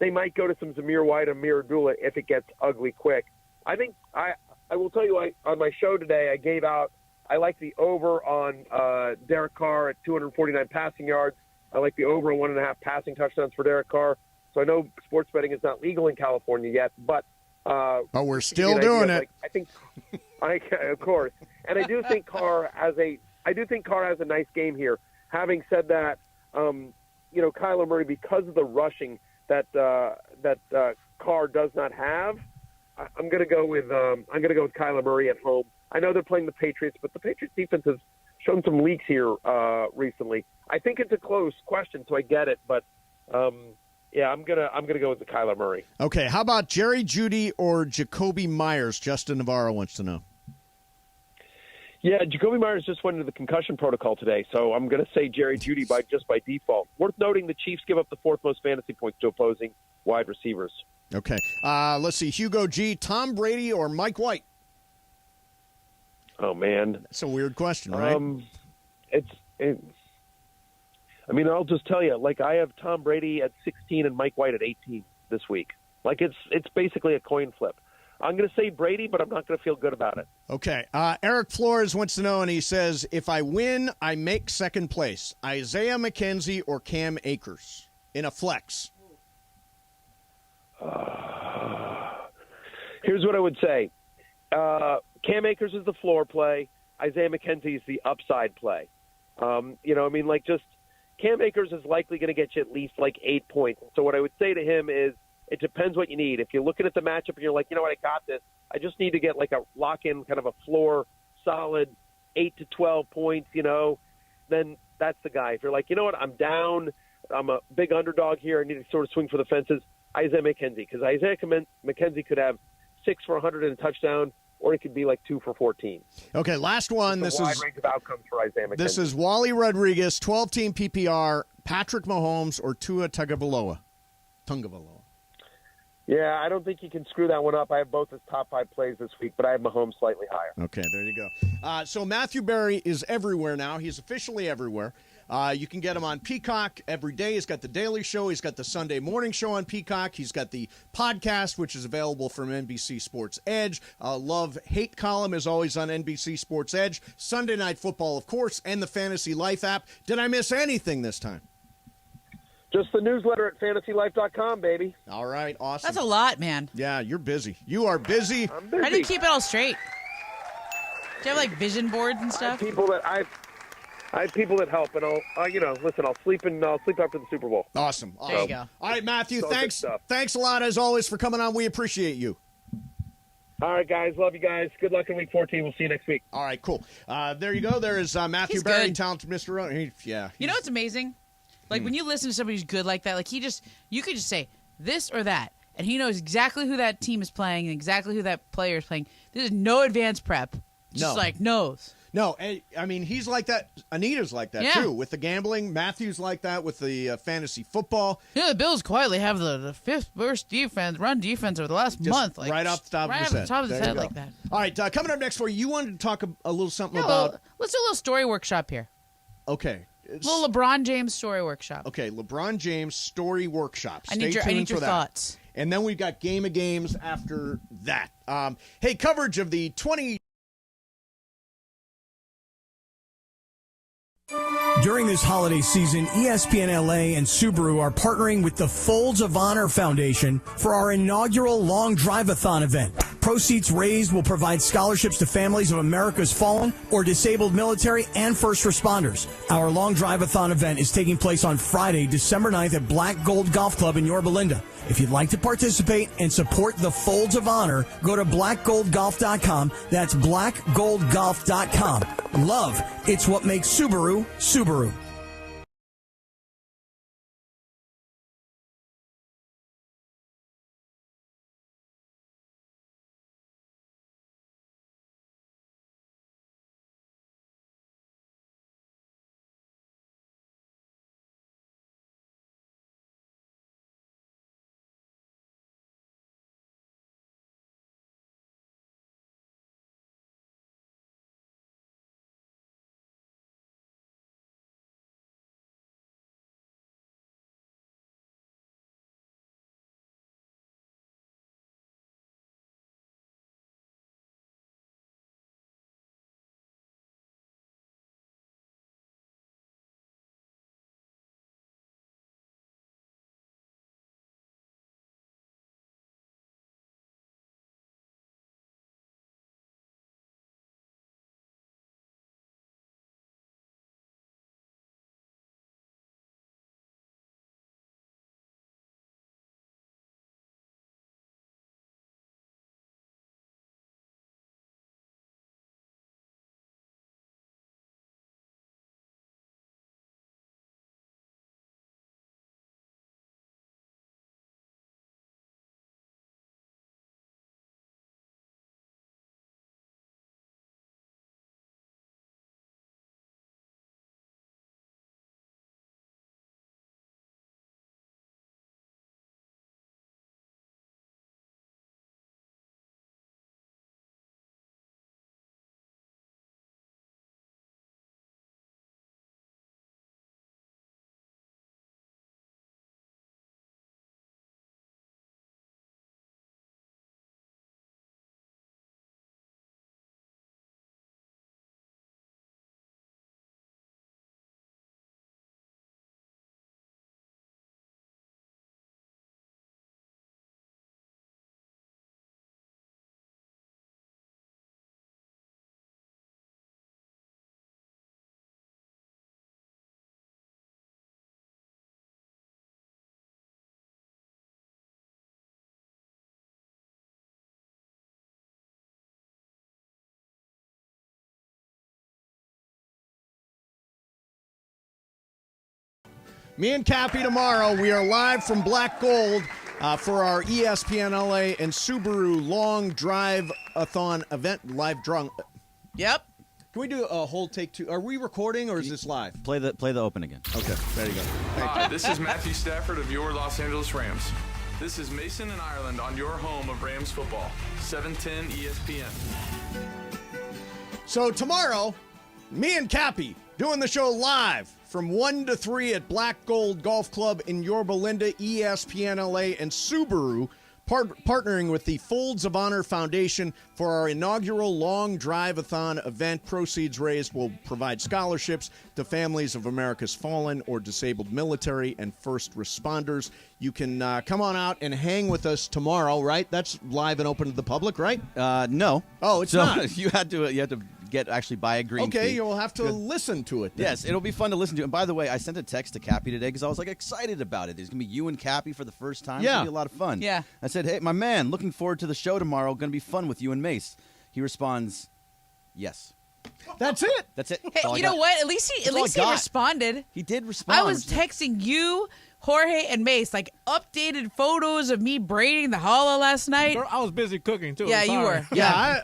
They might go to some Zamir White or Amir Abdullah if it gets ugly quick. I think I will tell you on my show today I like the over on Derek Carr at 249 passing yards. I like the over on 1.5 passing touchdowns for Derek Carr. So I know sports betting is not legal in California yet, but we're still doing it. I think, of course, and I do think Carr has a nice game here. Having said that, Kyler Murray, because of the rushing that Carr does not have, I'm going to go with Kyler Murray at home. I know they're playing the Patriots, but the Patriots defense has shown some leaks here recently. I think it's a close question, so I get it, but I'm gonna go with the Kyler Murray. Okay, how about Jerry Jeudy or Jacoby Myers? Justin Navarro wants to know. Yeah, Jacoby Myers just went into the concussion protocol today, so I'm going to say Jerry Jeudy by default. Worth noting, the Chiefs give up the 4th most fantasy points to opposing wide receivers. Okay, let's see. Hugo G, Tom Brady or Mike White? Oh man, that's a weird question, right? I'll just tell you, I have Tom Brady at 16 and Mike White at 18 this week. It's basically a coin flip. I'm going to say Brady, but I'm not going to feel good about it. Okay. Eric Flores wants to know, and he says, if I win, I make second place. Isaiah McKenzie or Cam Akers in a flex? Here's what I would say. Cam Akers is the floor play. Isaiah McKenzie is the upside play. Cam Akers is likely going to get you at least 8 points. So what I would say to him is, it depends what you need. If you're looking at the matchup and you're like, you know what, I got this. I just need to get a lock-in kind of a floor, solid 8 to 12 points, then that's the guy. If you're like, you know what, I'm down. I'm a big underdog here. I need to sort of swing for the fences. Isaiah McKenzie, because Isaiah McKenzie could have 6 for 100 and a touchdown, or he could be like 2 for 14. Okay, last one. It's a wide range of outcomes for Isaiah McKenzie. This is Wally Rodriguez, 12-team PPR, Patrick Mahomes, or Tua Tagovailoa. Yeah, I don't think you can screw that one up. I have both as top 5 plays this week, but I have Mahomes slightly higher. Okay, there you go. So Matthew Berry is everywhere now. He's officially everywhere. You can get him on Peacock every day. He's got the Daily Show. He's got the Sunday Morning Show on Peacock. He's got the podcast, which is available from NBC Sports Edge. Love-Hate column is always on NBC Sports Edge. Sunday Night Football, of course, and the Fantasy Life app. Did I miss anything this time? Just the newsletter at fantasylife.com, baby. All right, awesome. That's a lot, man. Yeah, you're busy. You are busy. I'm busy. How do you keep it all straight? Do you have, like, vision boards and stuff? I have people that help, and I'll sleep after the Super Bowl. Awesome. There you go. All right, Matthew, So good thanks. stuff. Thanks a lot, as always, for coming on. We appreciate you. All right, guys. Love you guys. Good luck in Week 14. We'll see you next week. All right, cool. There you go. There is Matthew He's Berry, good. talented Mr. Rowan. You know what's amazing? Like, when you listen to somebody who's good like that, like, you could just say this or that, and he knows exactly who that team is playing and exactly who that player is playing. There's no advanced prep. Just, knows. No, I mean, he's like that. Anita's like that, too, with the gambling. Matthew's like that with the fantasy football. Yeah, the Bills quietly have the fifth worst run defense over the last Just month. Like, right off the top of his head. Right off the top of his There head you like go. that. All right, coming up next for you wanted to talk a little something Yeah, about... let's do a little story workshop here. Okay. A little LeBron James story workshop. Okay, LeBron James story workshop. I Stay need your tuned for that. thoughts. And then we've got Game of Games after that. Hey, coverage of the 20... During this holiday season, ESPNLA and Subaru are partnering with the Folds of Honor Foundation for our inaugural Long Drive-a-thon event. Proceeds raised will provide scholarships to families of America's fallen or disabled military and first responders. Our Long Drive-a-thon event is taking place on Friday, December 9th at Black Gold Golf Club in Yorba Linda. If you'd like to participate and support the Folds of Honor, go to blackgoldgolf.com. That's blackgoldgolf.com. Love, it's what makes Subaru, Subaru. Me and Cappy tomorrow. We are live from Black Gold. for our ESPNLA and Subaru long drive-a-thon event, live drunk. Yep. Can we do a whole take two? Are we recording or is this live? Play the open again. Okay, there you go. Hi, this is Matthew Stafford of your Los Angeles Rams. This is Mason in Ireland on your home of Rams football, 710 ESPN. So tomorrow, me and Cappy doing the show live from 1 to 3 at Black Gold Golf Club in Yorba Linda, ESPNLA, and Subaru, partnering with the Folds of Honor Foundation for our inaugural long drive-a-thon event. Proceeds raised will provide scholarships to families of America's fallen or disabled military and first responders. You can come on out and hang with us tomorrow, right? That's live and open to the public, right? No. Oh, it's so not. You have to buy a green Okay, fee. you'll have to listen to it then. Yes, it'll be fun to listen to. And by the way, I sent a text to Cappy today because I was excited about it. There's gonna be you and Cappy for the first time. Yeah. It's gonna be a lot of fun. Yeah. I said, hey, my man, looking forward to the show tomorrow. Gonna be fun with you and Mace. He responds, yes. That's it. That's it. Hey, That's all I you know got. what? At least he That's all I got. responded. He did respond. I was texting you, Jorge, and Mace, updated photos of me braiding the challah last night. I was busy cooking too. Yeah, I'm you sorry. were. Yeah,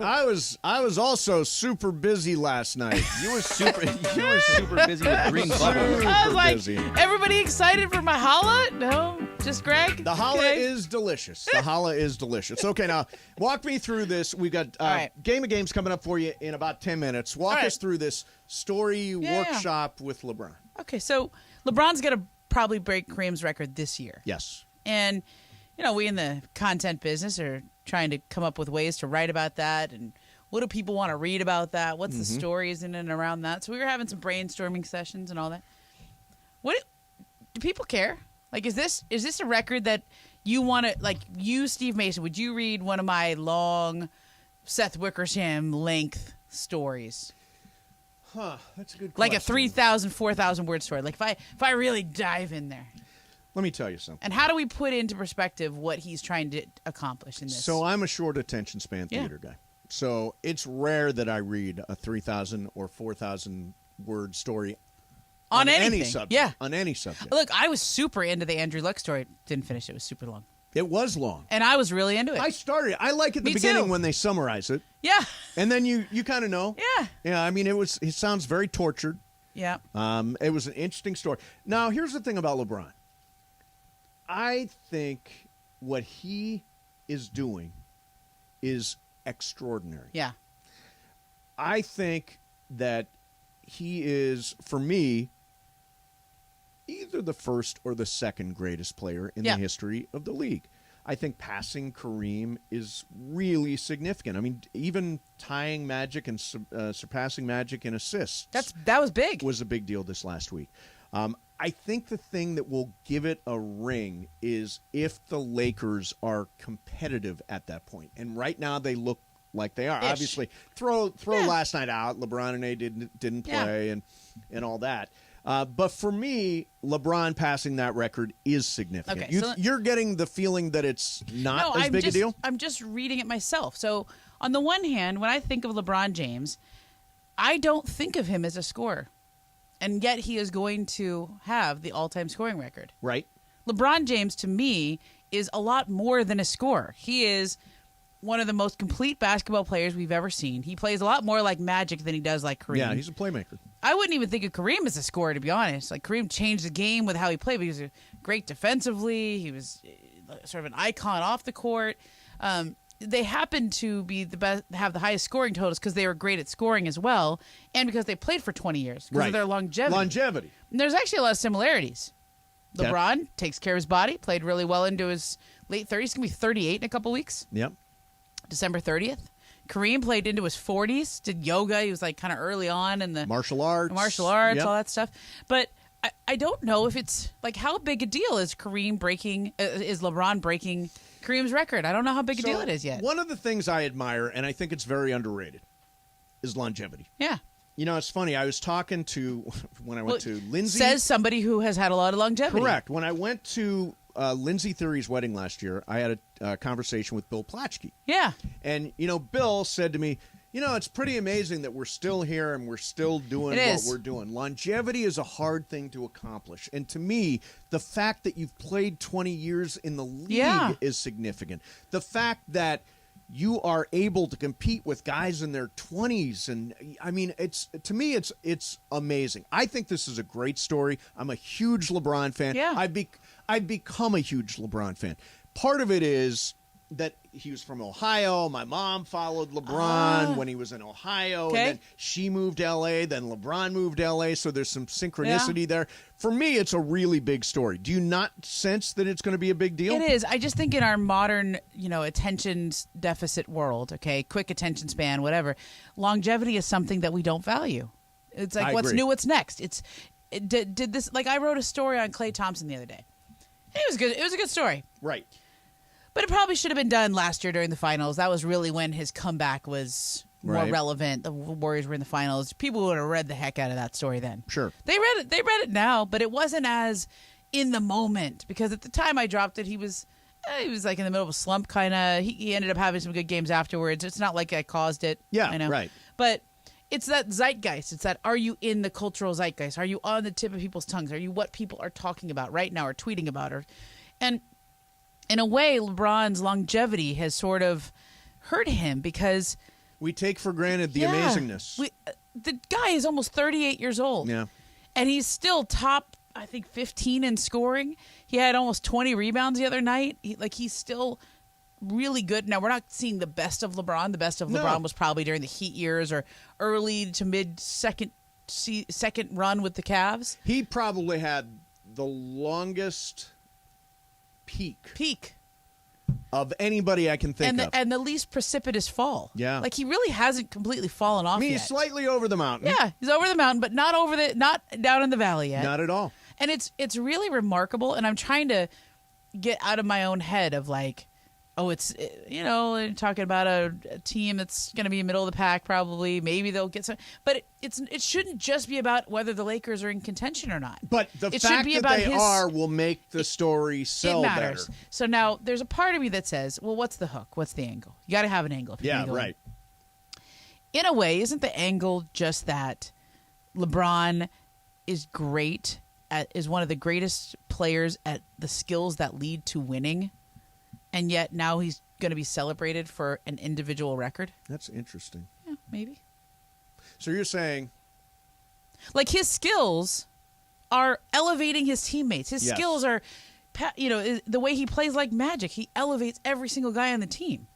I was also super busy last night. You were super busy with green bubbles. I was like, busy. everybody excited for my challah? No, just Greg? The challah Okay. is delicious. The challah is delicious. Okay, now walk me through this. We've got right. Game of Games coming up for you in about 10 minutes. Walk All right. us through this story workshop with LeBron. Okay, so LeBron's going to probably break Kareem's record this year. Yes. And, we in the content business are trying to come up with ways to write about that. And what do people want to read about that? What's the stories in and around that? So we were having some brainstorming sessions and all that. What do people care? Is this a record that you want to, you, Steve Mason, would you read one of my long Seth Wickersham length stories? Huh, that's a good question. Like a 3,000, 4,000 word story. If I really dive in there. Let me tell you something. And how do we put into perspective what he's trying to accomplish in this? So I'm a short attention span theater guy. So it's rare that I read a 3,000 or 4,000 word story on anything. Any subject. Yeah. On any subject. Look, I was super into the Andrew Luck story. Didn't finish it. It was super long. It was long. And I was really into it. I like at the Me beginning too. when they summarize it. Yeah. And then you kind of know. Yeah. Yeah, I mean, it sounds very tortured. Yeah. It was an interesting story. Now, here's the thing about LeBron. I think what he is doing is extraordinary. Yeah. I think that he is, for me, either the first or the second greatest player in the history of the league. I think passing Kareem is really significant. I mean, even tying Magic and surpassing Magic in assists. That was big. Was a big deal this last week. I think the thing that will give it a ring is if the Lakers are competitive at that point. And right now they look like they are. Ish. Obviously, throw last night out. LeBron and A didn't play and all that. But for me, LeBron passing that record is significant. Okay, You're getting the feeling that it's not as big a deal? I'm just reading it myself. So on the one hand, when I think of LeBron James, I don't think of him as a scorer. And yet he is going to have the all-time scoring record. Right. LeBron James, to me, is a lot more than a scorer. He is one of the most complete basketball players we've ever seen. He plays a lot more like Magic than he does like Kareem. Yeah, he's a playmaker. I wouldn't even think of Kareem as a scorer, to be honest. Kareem changed the game with how he played, but he was great defensively. He was sort of an icon off the court. They happen to be the best, have the highest scoring totals because they were great at scoring as well, and because they played for 20 years because of their longevity. And there's actually a lot of similarities. LeBron takes care of his body, played really well into his late 30s. He's going to be 38 in a couple weeks. Yep. December 30th. Kareem played into his 40s, did yoga. He was kind of early on in the martial arts, all that stuff. But I don't know if it's how big a deal is LeBron breaking Kareem's record. I don't know how big a deal it is yet. One of the things I admire, and I think it's very underrated, is longevity. Yeah. It's funny. I was talking to, when I went to Lindsay. Says somebody who has had a lot of longevity. Correct. When I went to Lindsay Theory's wedding last year, I had a conversation with Bill Platchkey. Yeah. And, Bill said to me, It's pretty amazing that we're still here and we're still doing what we're doing. Longevity is a hard thing to accomplish. And to me, the fact that you've played 20 years in the league is significant. The fact that you are able to compete with guys in their 20s, and I mean, it's amazing. I think this is a great story. I'm a huge LeBron fan. Yeah. I've become a huge LeBron fan. Part of it is that he was from Ohio. My mom followed LeBron when he was in Ohio. Okay. And then she moved to L.A. Then LeBron moved to L.A., so there's some synchronicity there. For me, it's a really big story. Do you not sense that it's going to be a big deal? It is. I just think in our modern, attention deficit world, quick attention span, whatever, longevity is something that we don't value. It's like, what's new, what's next? Did this, like I wrote a story on Klay Thompson the other day. It was good. It was a good story. Right. But it probably should have been done last year during the finals. That was really when his comeback was more relevant. The Warriors were in the finals. People would have read the heck out of that story then. Sure. They read it now, but it wasn't as in the moment, because at the time I dropped it, he was like in the middle of a slump kind of. He ended up having some good games afterwards. It's not like I caused it. Yeah, I know. right. But it's that zeitgeist. It's that, are you in the cultural zeitgeist? Are you on the tip of people's tongues? Are you what people are talking about right now or tweeting about? And in a way, LeBron's longevity has sort of hurt him because we take for granted the amazingness. The guy is almost 38 years old. Yeah. And he's still top, I think, 15 in scoring. He had almost 20 rebounds the other night. He's still really good. Now, we're not seeing the best of LeBron. The best of LeBron was probably during the Heat years or early to mid second run with the Cavs. He probably had the longest peak of anybody I can think of. And the least precipitous fall. Yeah. Like, he really hasn't completely fallen off yet. He's slightly over the mountain. Yeah, he's over the mountain, but not down in the valley yet. Not at all. And it's really remarkable, and I'm trying to get out of my own head of like, it's, talking about a team that's going to be middle of the pack probably. Maybe they'll get some. But it shouldn't just be about whether the Lakers are in contention or not. But the fact that they are will make the story sell better. So now there's a part of me that says, well, what's the hook? What's the angle? You got to have an angle. If you're gonna go right. In a way, isn't the angle just that LeBron is great is one of the greatest players at the skills that lead to winning? And yet now he's going to be celebrated for an individual record? That's interesting. Yeah, maybe. So you're saying, like, his skills are elevating his teammates. His skills are, the way he plays like magic. He elevates every single guy on the team.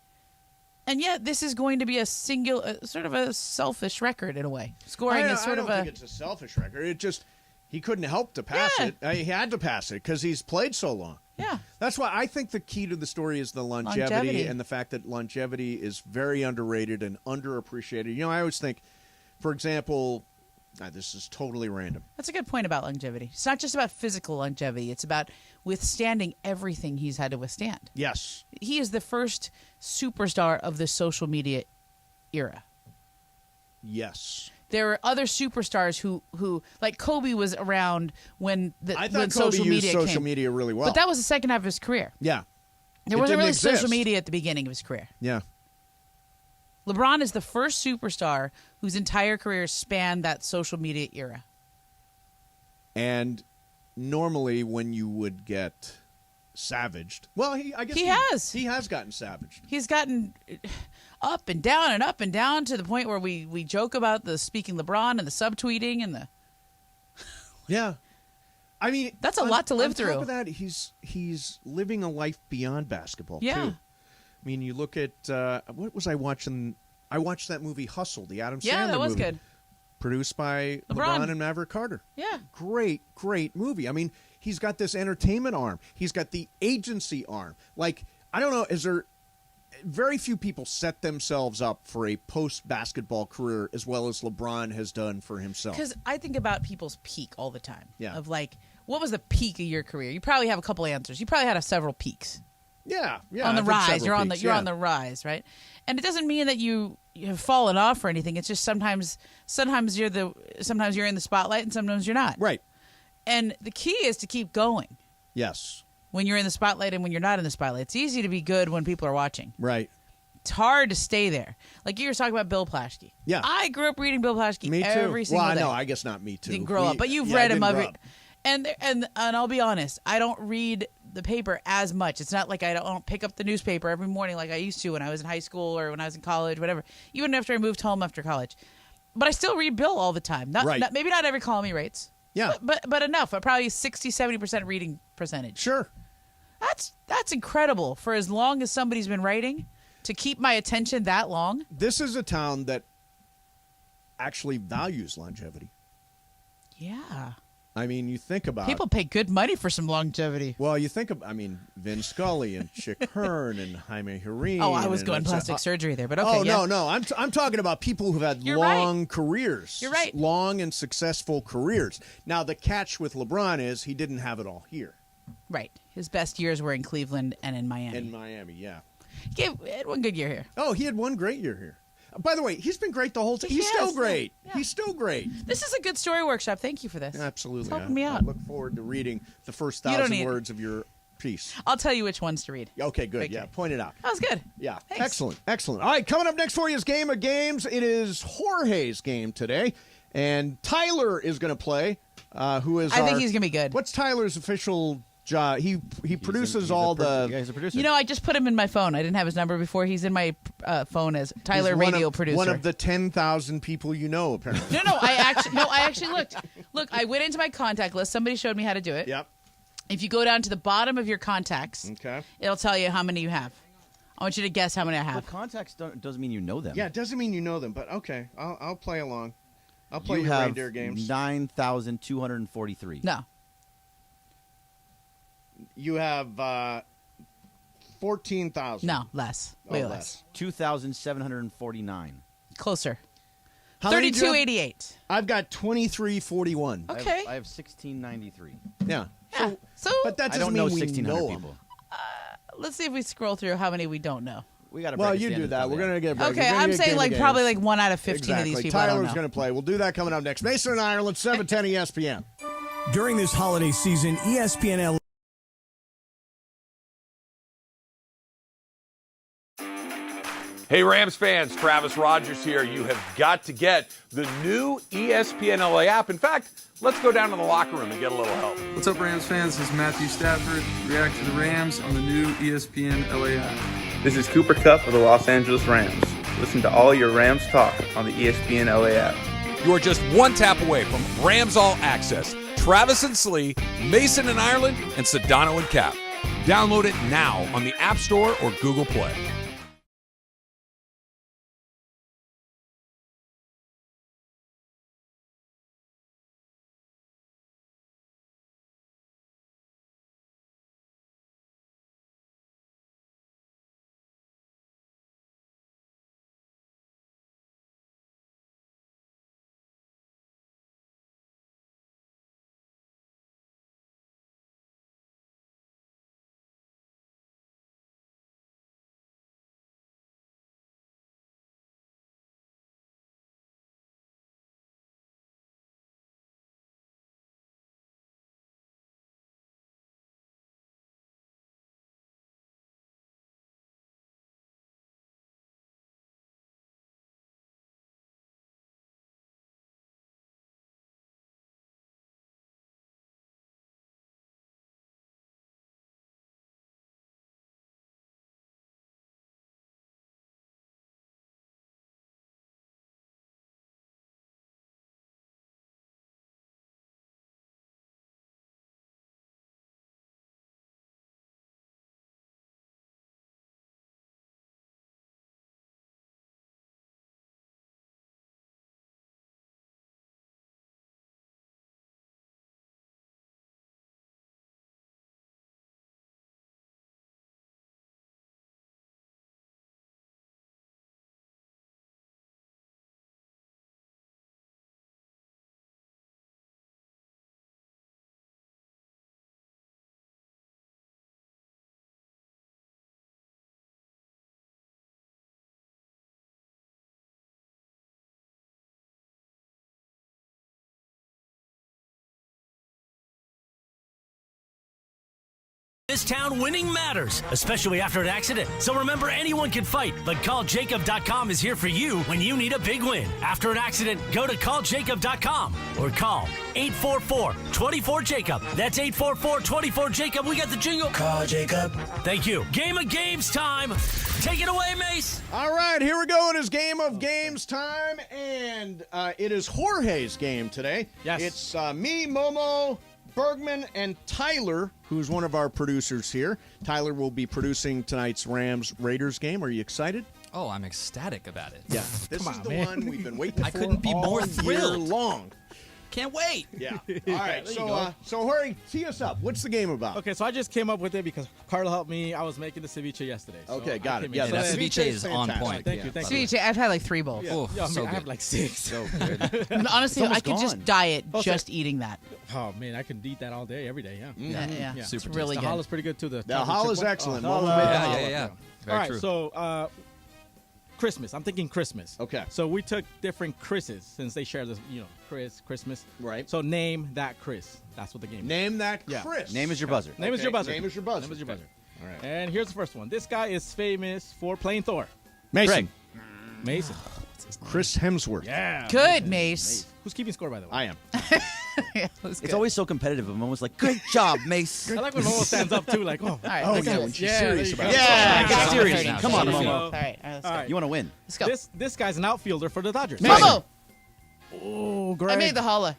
And yet this is going to be a sort of a selfish record in a way. Scoring is sort of I don't think it's a selfish record. It just, he couldn't help to pass it. He had to pass it because he's played so long. Yeah. That's why I think the key to the story is the longevity and the fact that longevity is very underrated and underappreciated. I always think, for example, this is totally random. That's a good point about longevity. It's not just about physical longevity. It's about withstanding everything he's had to withstand. Yes. He is the first superstar of the social media era. Yes. There are other superstars who like Kobe was around when I thought when Kobe social used media social came. media really well. But that was the second half of his career. Yeah. There wasn't really social media at the beginning of his career. Yeah. LeBron is the first superstar whose entire career spanned that social media era. And normally when you would get savaged, well, I guess he has gotten savaged. He's gotten up and down to the point where we joke about the speaking LeBron and the subtweeting and the yeah. I mean, that's a lot to live through. On top of that, he's living a life beyond basketball too. I mean, you look at what was I watching? I watched that movie Hustle, the Adam Sandler movie. Yeah, that was good. Produced by LeBron and Maverick Carter. Yeah. Great movie. I mean, he's got this entertainment arm. He's got the agency arm. Like, I don't know, very few people set themselves up for a post-basketball career as well as LeBron has done for himself. Because I think about people's peak all the time. Yeah. Of like, what was the peak of your career? You probably have a couple answers. You probably had several peaks. Yeah. On the rise. You're on the rise, right? And it doesn't mean that you have fallen off or anything. It's just sometimes you're in the spotlight and sometimes you're not. Right. And the key is to keep going. Yes. When you're in the spotlight and when you're not in the spotlight. It's easy to be good when people are watching. Right. It's hard to stay there. Like you were talking about Bill Plaschke. Yeah. I grew up reading Bill Plaschke Me too. every single day. Well, I guess not me too. Didn't grow up, but you've read him and I'll be honest, I don't read the paper as much. It's not like I don't pick up the newspaper every morning like I used to when I was in high school or when I was in college, whatever. Even after I moved home after college. But I still read Bill all the time. Maybe not every column he writes. Yeah. But enough. Probably 60-70% reading percentage. Sure. That's incredible for as long as somebody's been writing to keep my attention that long. This is a town that actually values longevity. Yeah. I mean, you think about people pay good money for some longevity. Well, you think of, Vin Scully and Chick Hearn and Jaime Jarrín. Oh, I was going plastic surgery there, but okay. No. I'm talking about people who've had long careers. You're right. Long and successful careers. Now, the catch with LeBron is he didn't have it all here. Right. His best years were in Cleveland and in Miami. In Miami, yeah. He had one good year here. Oh, he had one great year here. By the way, he's been great the whole time. He's still great. Yeah. He's still great. This is a good story workshop. Thank you for this. Absolutely. It's helping me out. I look forward to reading the first 1,000 words of your piece. I'll tell you which ones to read. Okay, good. Yeah, point it out. That was good. Yeah, Thanks. Excellent. All right, coming up next for you is Game of Games. It is Jorge's game today, and Tyler is going to play. Who is? I think he's going to be good. What's Tyler's official job? He produces all the. Yeah, he's a producer. You know, I just put him in my phone. I didn't have his number before. He's in my phone as Tyler Radio Producer. One of the 10,000 people you know, apparently. No, I actually looked. Look, I went into my contact list. Somebody showed me how to do it. Yep. If you go down to the bottom of your contacts, it'll tell you how many you have. I want you to guess how many I have. The contacts doesn't mean you know them. Yeah, it doesn't mean you know them, but okay, I'll play along. I'll play your have reindeer games. 9,243. No. You have 14,000. No, less. Way less. 2,749. Closer. How many do you have? 3288. I've got 2341. Okay. I have 1,693. Yeah. So, but that I doesn't don't mean know we 1,600 know people. Let's see if we scroll through how many we don't know. We got to. Well, you do that. We're gonna get. Okay, I'm saying probably 1 out of 15 of these people. Tyler's going to play. We'll do that coming up next. Mason and Ireland, 710 ESPN. During this holiday season, ESPNLA. Hey, Rams fans, Travis Rogers here. You have got to get the new ESPNLA app. In fact, let's go down to the locker room and get a little help. What's up, Rams fans? This is Matthew Stafford. React to the Rams on the new ESPNLA app. This is Cooper Kupp of the Los Angeles Rams. Listen to all your Rams talk on the ESPNLA app. You are just one tap away from Rams All Access. Travis and Slee, Mason and Ireland, and Sedano and Cap. Download it now on the App Store or Google Play. this town, winning matters, especially after an accident. So remember, anyone can fight, but calljacob.com is here for you when you need a big win. After an accident, go to calljacob.com or call 844-24-JACOB. That's 844-24-JACOB. We got the jingle. Call Jacob. Thank you. Game of Games time. Take it away, Mace. All right, here we go. It is Game of Games time, and it is Jorge's game today. Yes. It's me, Momo, Bergman, and Tyler, who's one of our producers here. Tyler will be producing tonight's Rams-Raiders game. Are you excited? Oh, I'm ecstatic about it. Yeah. This is the one we've been waiting I for couldn't be more all thrilled. year long. Can't wait. Yeah. All right. There you So, go. so Jorge, tee us up. What's the game about? Okay, so I just came up with it because Carla helped me. I was making the ceviche yesterday. So Okay, I got came it. Yeah, in. that So ceviche is on fantastic. point. Thank you, thank you. See, I've had like 3 bowls. Yeah, Oh, yeah, I so have good. like 6. So good. Honestly, I could just diet Okay. just eating that. Oh man, I can eat that all day, every day. Yeah, Yeah, yeah. Super It's really the good. holla's pretty good too. The holla's chip one. excellent. Oh, Momo holla. made the Yeah, holla. yeah, yeah. Very All right, true. so Christmas. I'm thinking Christmas. Okay. So we took different Chris's since they share this, Christmas. Right. So name that Chris. That's what the game is. Name that Yeah. Chris. Name is your buzzer. Name is your buzzer. Name is your buzzer. Name is your buzzer. All right. And here's the first one. This guy is famous for playing Thor. Mason. Mason. Chris Hemsworth. Yeah. Good, Mace. Who's keeping score, by the way? I am. Yeah, that was It's good. always so competitive. I'm almost like, great job, Mace. I like when Momo stands up too, like, oh. All right, Oh, let's yeah, do when this. she's Yeah, serious there you about go. it. Yeah, All get right, serious 30. now. Come on, All Momo. right, let's go. You want to win. Let's go. This guy's an outfielder for the Dodgers. Momo! Oh, I Greg. made the holla.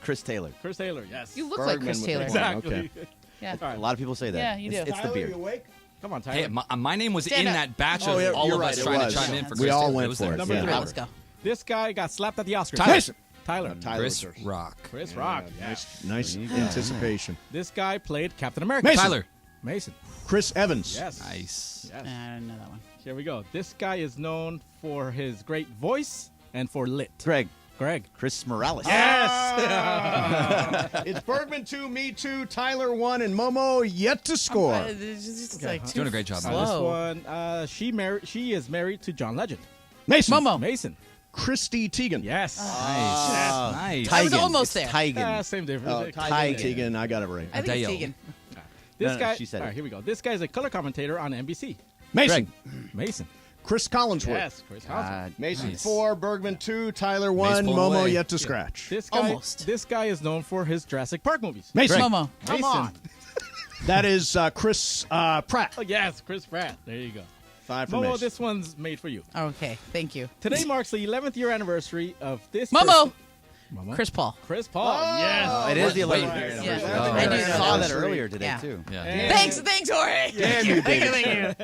Chris Taylor. Chris Taylor, yes. You look like Bergman Chris with the Taylor. one. Exactly. Okay. Yeah. A lot of people say that. Yeah, you do. It's the Tyler, beard. you awake? Come on, Tyler. Hey, my name was Stand in up. that batch Oh, of yeah, all you're of right, us it trying was. to chime in for We Chris all Taylor. went It was for there. it. Number Yeah. 3. Let's go. This guy got slapped at the Oscars. Tyler. Tyler. Tyler Chris was first. Rock. Chris Rock. Yeah. Nice anticipation. This guy played Captain America. Mason. Tyler. Mason. Chris Evans. Yes. Nice. Yes. I didn't know that one. Here we go. This guy is known for his great voice and for lit. Greg. Chris Morales. Yes. It's Bergman 2, me 2, Tyler 1, and Momo yet to score. It's just like Doing a great job. slow. This one, she is married to John Legend. Mason. Momo. Mason. Christy Teigen. Yes. Nice. I was Tigan. almost It's there. Tigan. Same difference. Teigen. I got it right. I think it's Adele. Tegan. This No, guy. she said all it. right, here we go. This guy is a color commentator on NBC. Mason. Mason. Chris Collinsworth. Yes, Chris Collinsworth. Mason Nice. 4, Bergman 2, Tyler 1, blown Momo away. yet to scratch. This guy is known for his Jurassic Park movies. Mason. Momo. Mason. Come on. That is Chris Pratt. Oh, yes, Chris Pratt. There you go. 5 for Momo, Mason. this one's made for you. Okay, thank you. Today marks the 11th year anniversary of this. Momo. Momo. Chris Paul. Chris Paul. Yes. It is the 11th Wait. year Yeah. anniversary. Oh. I knew I saw that. that earlier today, Yeah. too. Yeah. And Thanks, Jorge. Damn you, Thank you.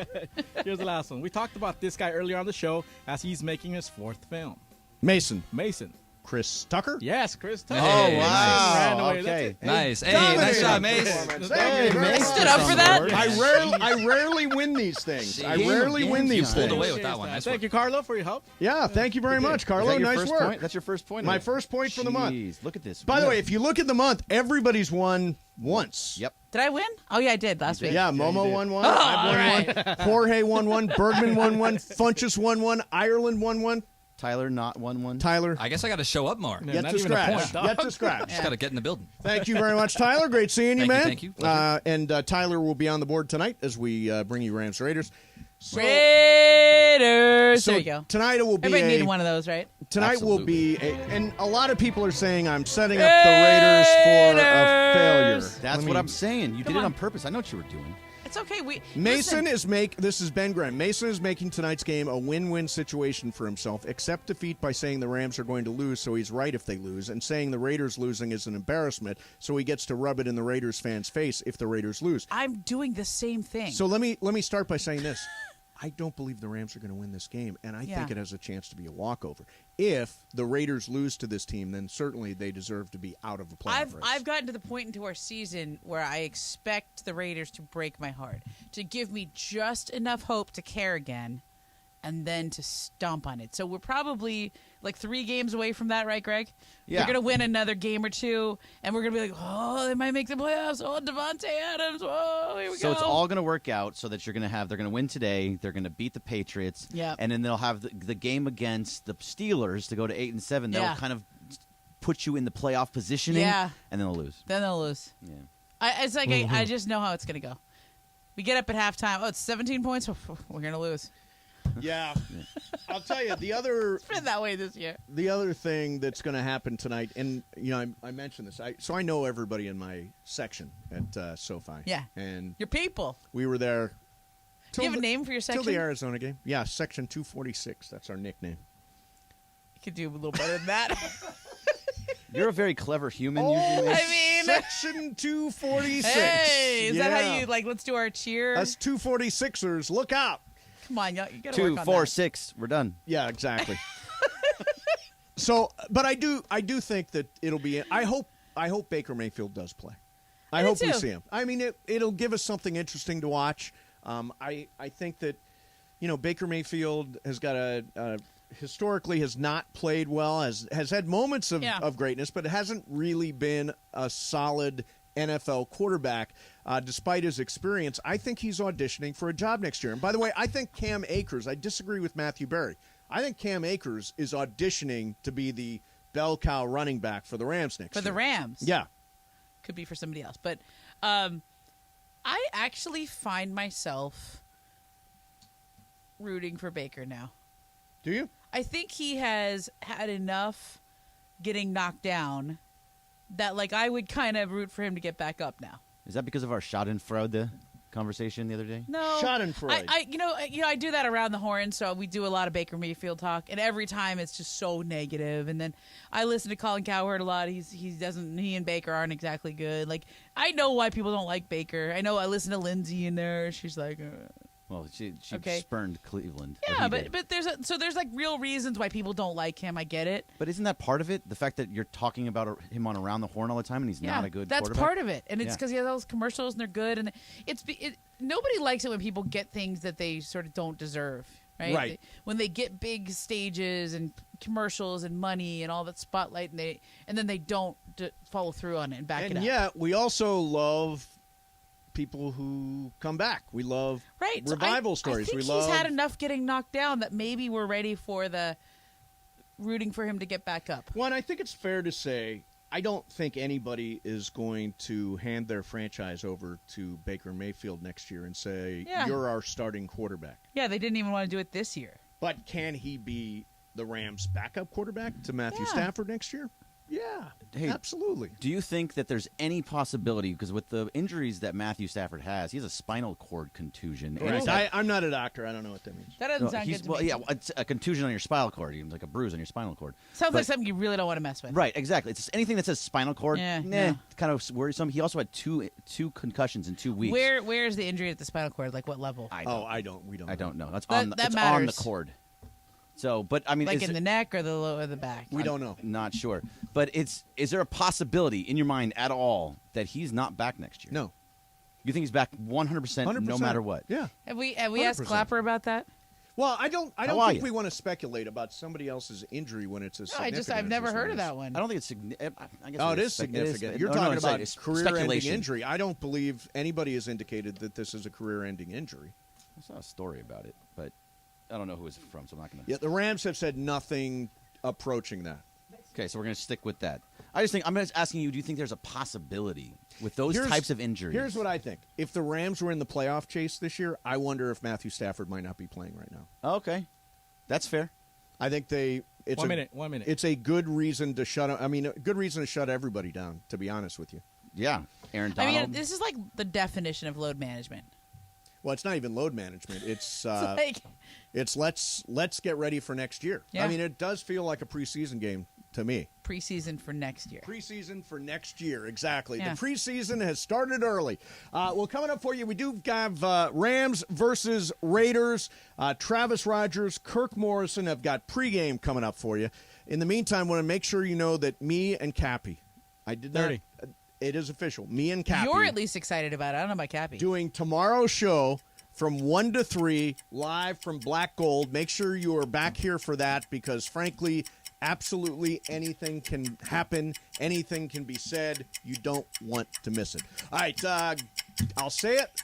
here's the last one. We talked about this guy earlier on the show as he's making his 4th film. Mason. Mason. Chris Tucker. Yes, Chris Tucker. Hey, Ran wow. away. Okay. Nice. Hey, Dominating nice job, Mace. performance. Hey, Thank you very Mace much. stood up for that? I rarely win these things. I rarely win these pulled things. away with that one. Nice Thank work. you, Carlo, for your help. Yeah, thank you very much, Is Carlo. that your Nice first work. point? That's your first point? My first point for the month. Jeez, look at this. By the way, if you look at the month, everybody's won once. Yep. Did I win? Oh, yeah, I did last week. Yeah, Momo won one. Oh, I won one. Jorge won one. Bergman won one. Funchess won one. Ireland won one. Tyler not 1-1. Tyler. I guess I got to show up more. Yet not to even a scratch. point, dog. Yet to scratch. Just got to get in the building. Thank you very much, Tyler. Great seeing you, man. Thank you. Pleasure. And Tyler will be on the board tonight as we bring you Rams Raiders. So, Raiders. so there you go. tonight it will be Everybody needed one of those, right? Tonight will Absolutely. be and a lot of people are saying I'm setting up the Raiders for a failure. That's what I'm saying. You did it on purpose. I know what you were doing. It's okay. Mason listen. This is Ben Graham. Mason is making tonight's game a win-win situation for himself, accept defeat by saying the Rams are going to lose, so he's right if they lose, and saying the Raiders losing is an embarrassment, so he gets to rub it in the Raiders fans' face if the Raiders lose. I'm doing the same thing. So let me start by saying this. I don't believe the Rams are going to win this game, and I Yeah. think it has a chance to be a walkover. If the Raiders lose to this team, then certainly they deserve to be out of the playoff race. I've gotten to the point into our season where I expect the Raiders to break my heart, to give me just enough hope to care again, and then to stomp on it. So we're probably like 3 games away from that, right, Greg? Yeah. We're going to win another game or 2, and we're going to be like, oh, they might make the playoffs. Oh, Devontae Adams. Oh, here we go. So it's all going to work out so that they're going to win today. They're going to beat the Patriots. Yep. And then they'll have the game against the Steelers to go to 8-7. They'll Yeah. kind of put you in the playoff positioning. Yeah. And then they'll lose. Then they'll lose. Yeah. It's like I just know how it's going to go. We get up at halftime. Oh, it's 17 points. We're going to lose. Yeah. I'll tell you, the other... It's been that way this year. The other thing that's going to happen tonight, and, I mentioned this. So I know everybody in my section at SoFi. Yeah. And your people. We were there. Do you have a name for your section? Till the Arizona game. Yeah, Section 246. That's our nickname. You could do a little better than that. You're a very clever human. Usually. I mean, Section 246. Hey, is that how you let's do our cheer? Us 246ers, look out. Come on, you got to work on that. 2, 4, 6. We're done. Yeah, exactly. So, but I do think that it'll be. I hope Baker Mayfield does play. I hope we see him. I mean, it'll give us something interesting to watch. I think that Baker Mayfield has got historically has not played well, has had moments of greatness, but it hasn't really been a solid NFL quarterback, despite his experience. I think he's auditioning for a job next year. And by the way, I think Cam Akers, I disagree with Matthew Berry. I think Cam Akers is auditioning to be the bell cow running back for the Rams next year. For the Rams? Yeah. Could be for somebody else. But I actually find myself rooting for Baker now. Do you? I think he has had enough getting knocked down that, I would kind of root for him to get back up now. Is that because of our Schadenfreude conversation the other day? No. Schadenfreude. I do that around the horn, so we do a lot of Baker Mayfield talk, and every time it's just so negative. And then I listen to Colin Cowherd a lot. He and Baker aren't exactly good. I know why people don't like Baker. I listen to Lindsay in there. She's like... Well, she Okay. spurned Cleveland. Yeah, but there's real reasons why people don't like him. I get it. But isn't that part of it? The fact that you're talking about him on Around the Horn all the time, and he's not a good that's quarterback? part of it, and it's because he has all those commercials and they're good, and nobody likes it when people get things that they sort of don't deserve, right? Right. When they get big stages and commercials and money and all that spotlight, and then they don't follow through on it and back it up. And yet, we also love people who come back. We love revival stories. I think he's had enough getting knocked down that maybe we're ready for the rooting for him to get back up. Well, and I think it's fair to say I don't think anybody is going to hand their franchise over to Baker Mayfield next year and say, you're our starting quarterback. Yeah, they didn't even want to do it this year. But can he be the Rams' backup quarterback to Matthew Stafford next year? Yeah, absolutely. Do you think that there's any possibility, because with the injuries that Matthew Stafford has, he has a spinal cord contusion. Right. I'm not a doctor. I don't know what that means. That doesn't sound good to me. Yeah, it's a contusion on your spinal cord. It's like a bruise on your spinal cord. Sounds like something you really don't want to mess with. Right, exactly. It's just anything that says spinal cord, kind of worrisome. He also had two concussions in 2 weeks. Where is the injury at the spinal cord? What level? We don't. I don't know. That's that on the cord. So, but I mean, in the neck or the back? We don't know. Not sure. But is there a possibility in your mind at all that he's not back next year? No. You think he's back 100%, no matter what? Yeah. Have we asked Clapper about that? Well, I don't think we want to speculate about somebody else's injury when it's a significant. I've never heard of that one. I don't think it's significant. It is significant. You're talking about career-ending injury. I don't believe anybody has indicated that this is a career-ending injury. I saw a story about it, but I don't know who it's from, so I'm not going to. Yeah, the Rams have said nothing approaching that. Okay, so we're going to stick with that. I'm just asking you, do you think there's a possibility with those types of injuries? Here's what I think. If the Rams were in the playoff chase this year, I wonder if Matthew Stafford might not be playing right now. Okay. That's fair. I think it's 1 minute. It's a good reason to a good reason to shut everybody down, to be honest with you. Yeah. Aaron Donald. I mean, this is like the definition of load management. Well, it's not even load management. It's it's let's get ready for next year. Yeah. I mean, it does feel like a preseason game to me. Preseason for next year. Preseason for next year, exactly. Yeah. The preseason has started early. Well, coming up for you, we do have Rams versus Raiders. Travis Rogers, Kirk Morrison have got pregame coming up for you. In the meantime, I want to make sure you know that me and Cappy, I did not. It is official. Me and Cappy. You're at least excited about it. I don't know about Cappy. Doing tomorrow's show from 1 to 3, live from Black Gold. Make sure you are back here for that because, frankly, absolutely anything can happen. Anything can be said. You don't want to miss it. All right, I'll say it.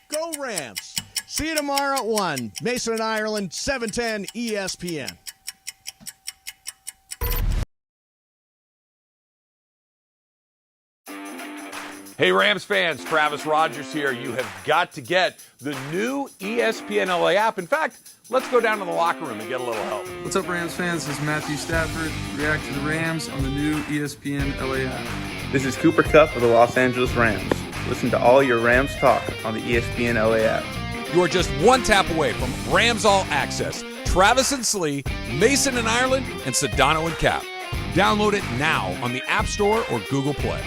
Go Rams. See you tomorrow at 1. Mason and Ireland, 710 ESPN. Hey, Rams fans, Travis Rogers here. You have got to get the new ESPNLA app. In fact, let's go down to the locker room and get a little help. What's up, Rams fans? This is Matthew Stafford. React to the Rams on the new ESPNLA app. This is Cooper Kupp of the Los Angeles Rams. Listen to all your Rams talk on the ESPNLA app. You are just one tap away from Rams All Access. Travis and Slee, Mason and Ireland, and Sedano and Cap. Download it now on the App Store or Google Play.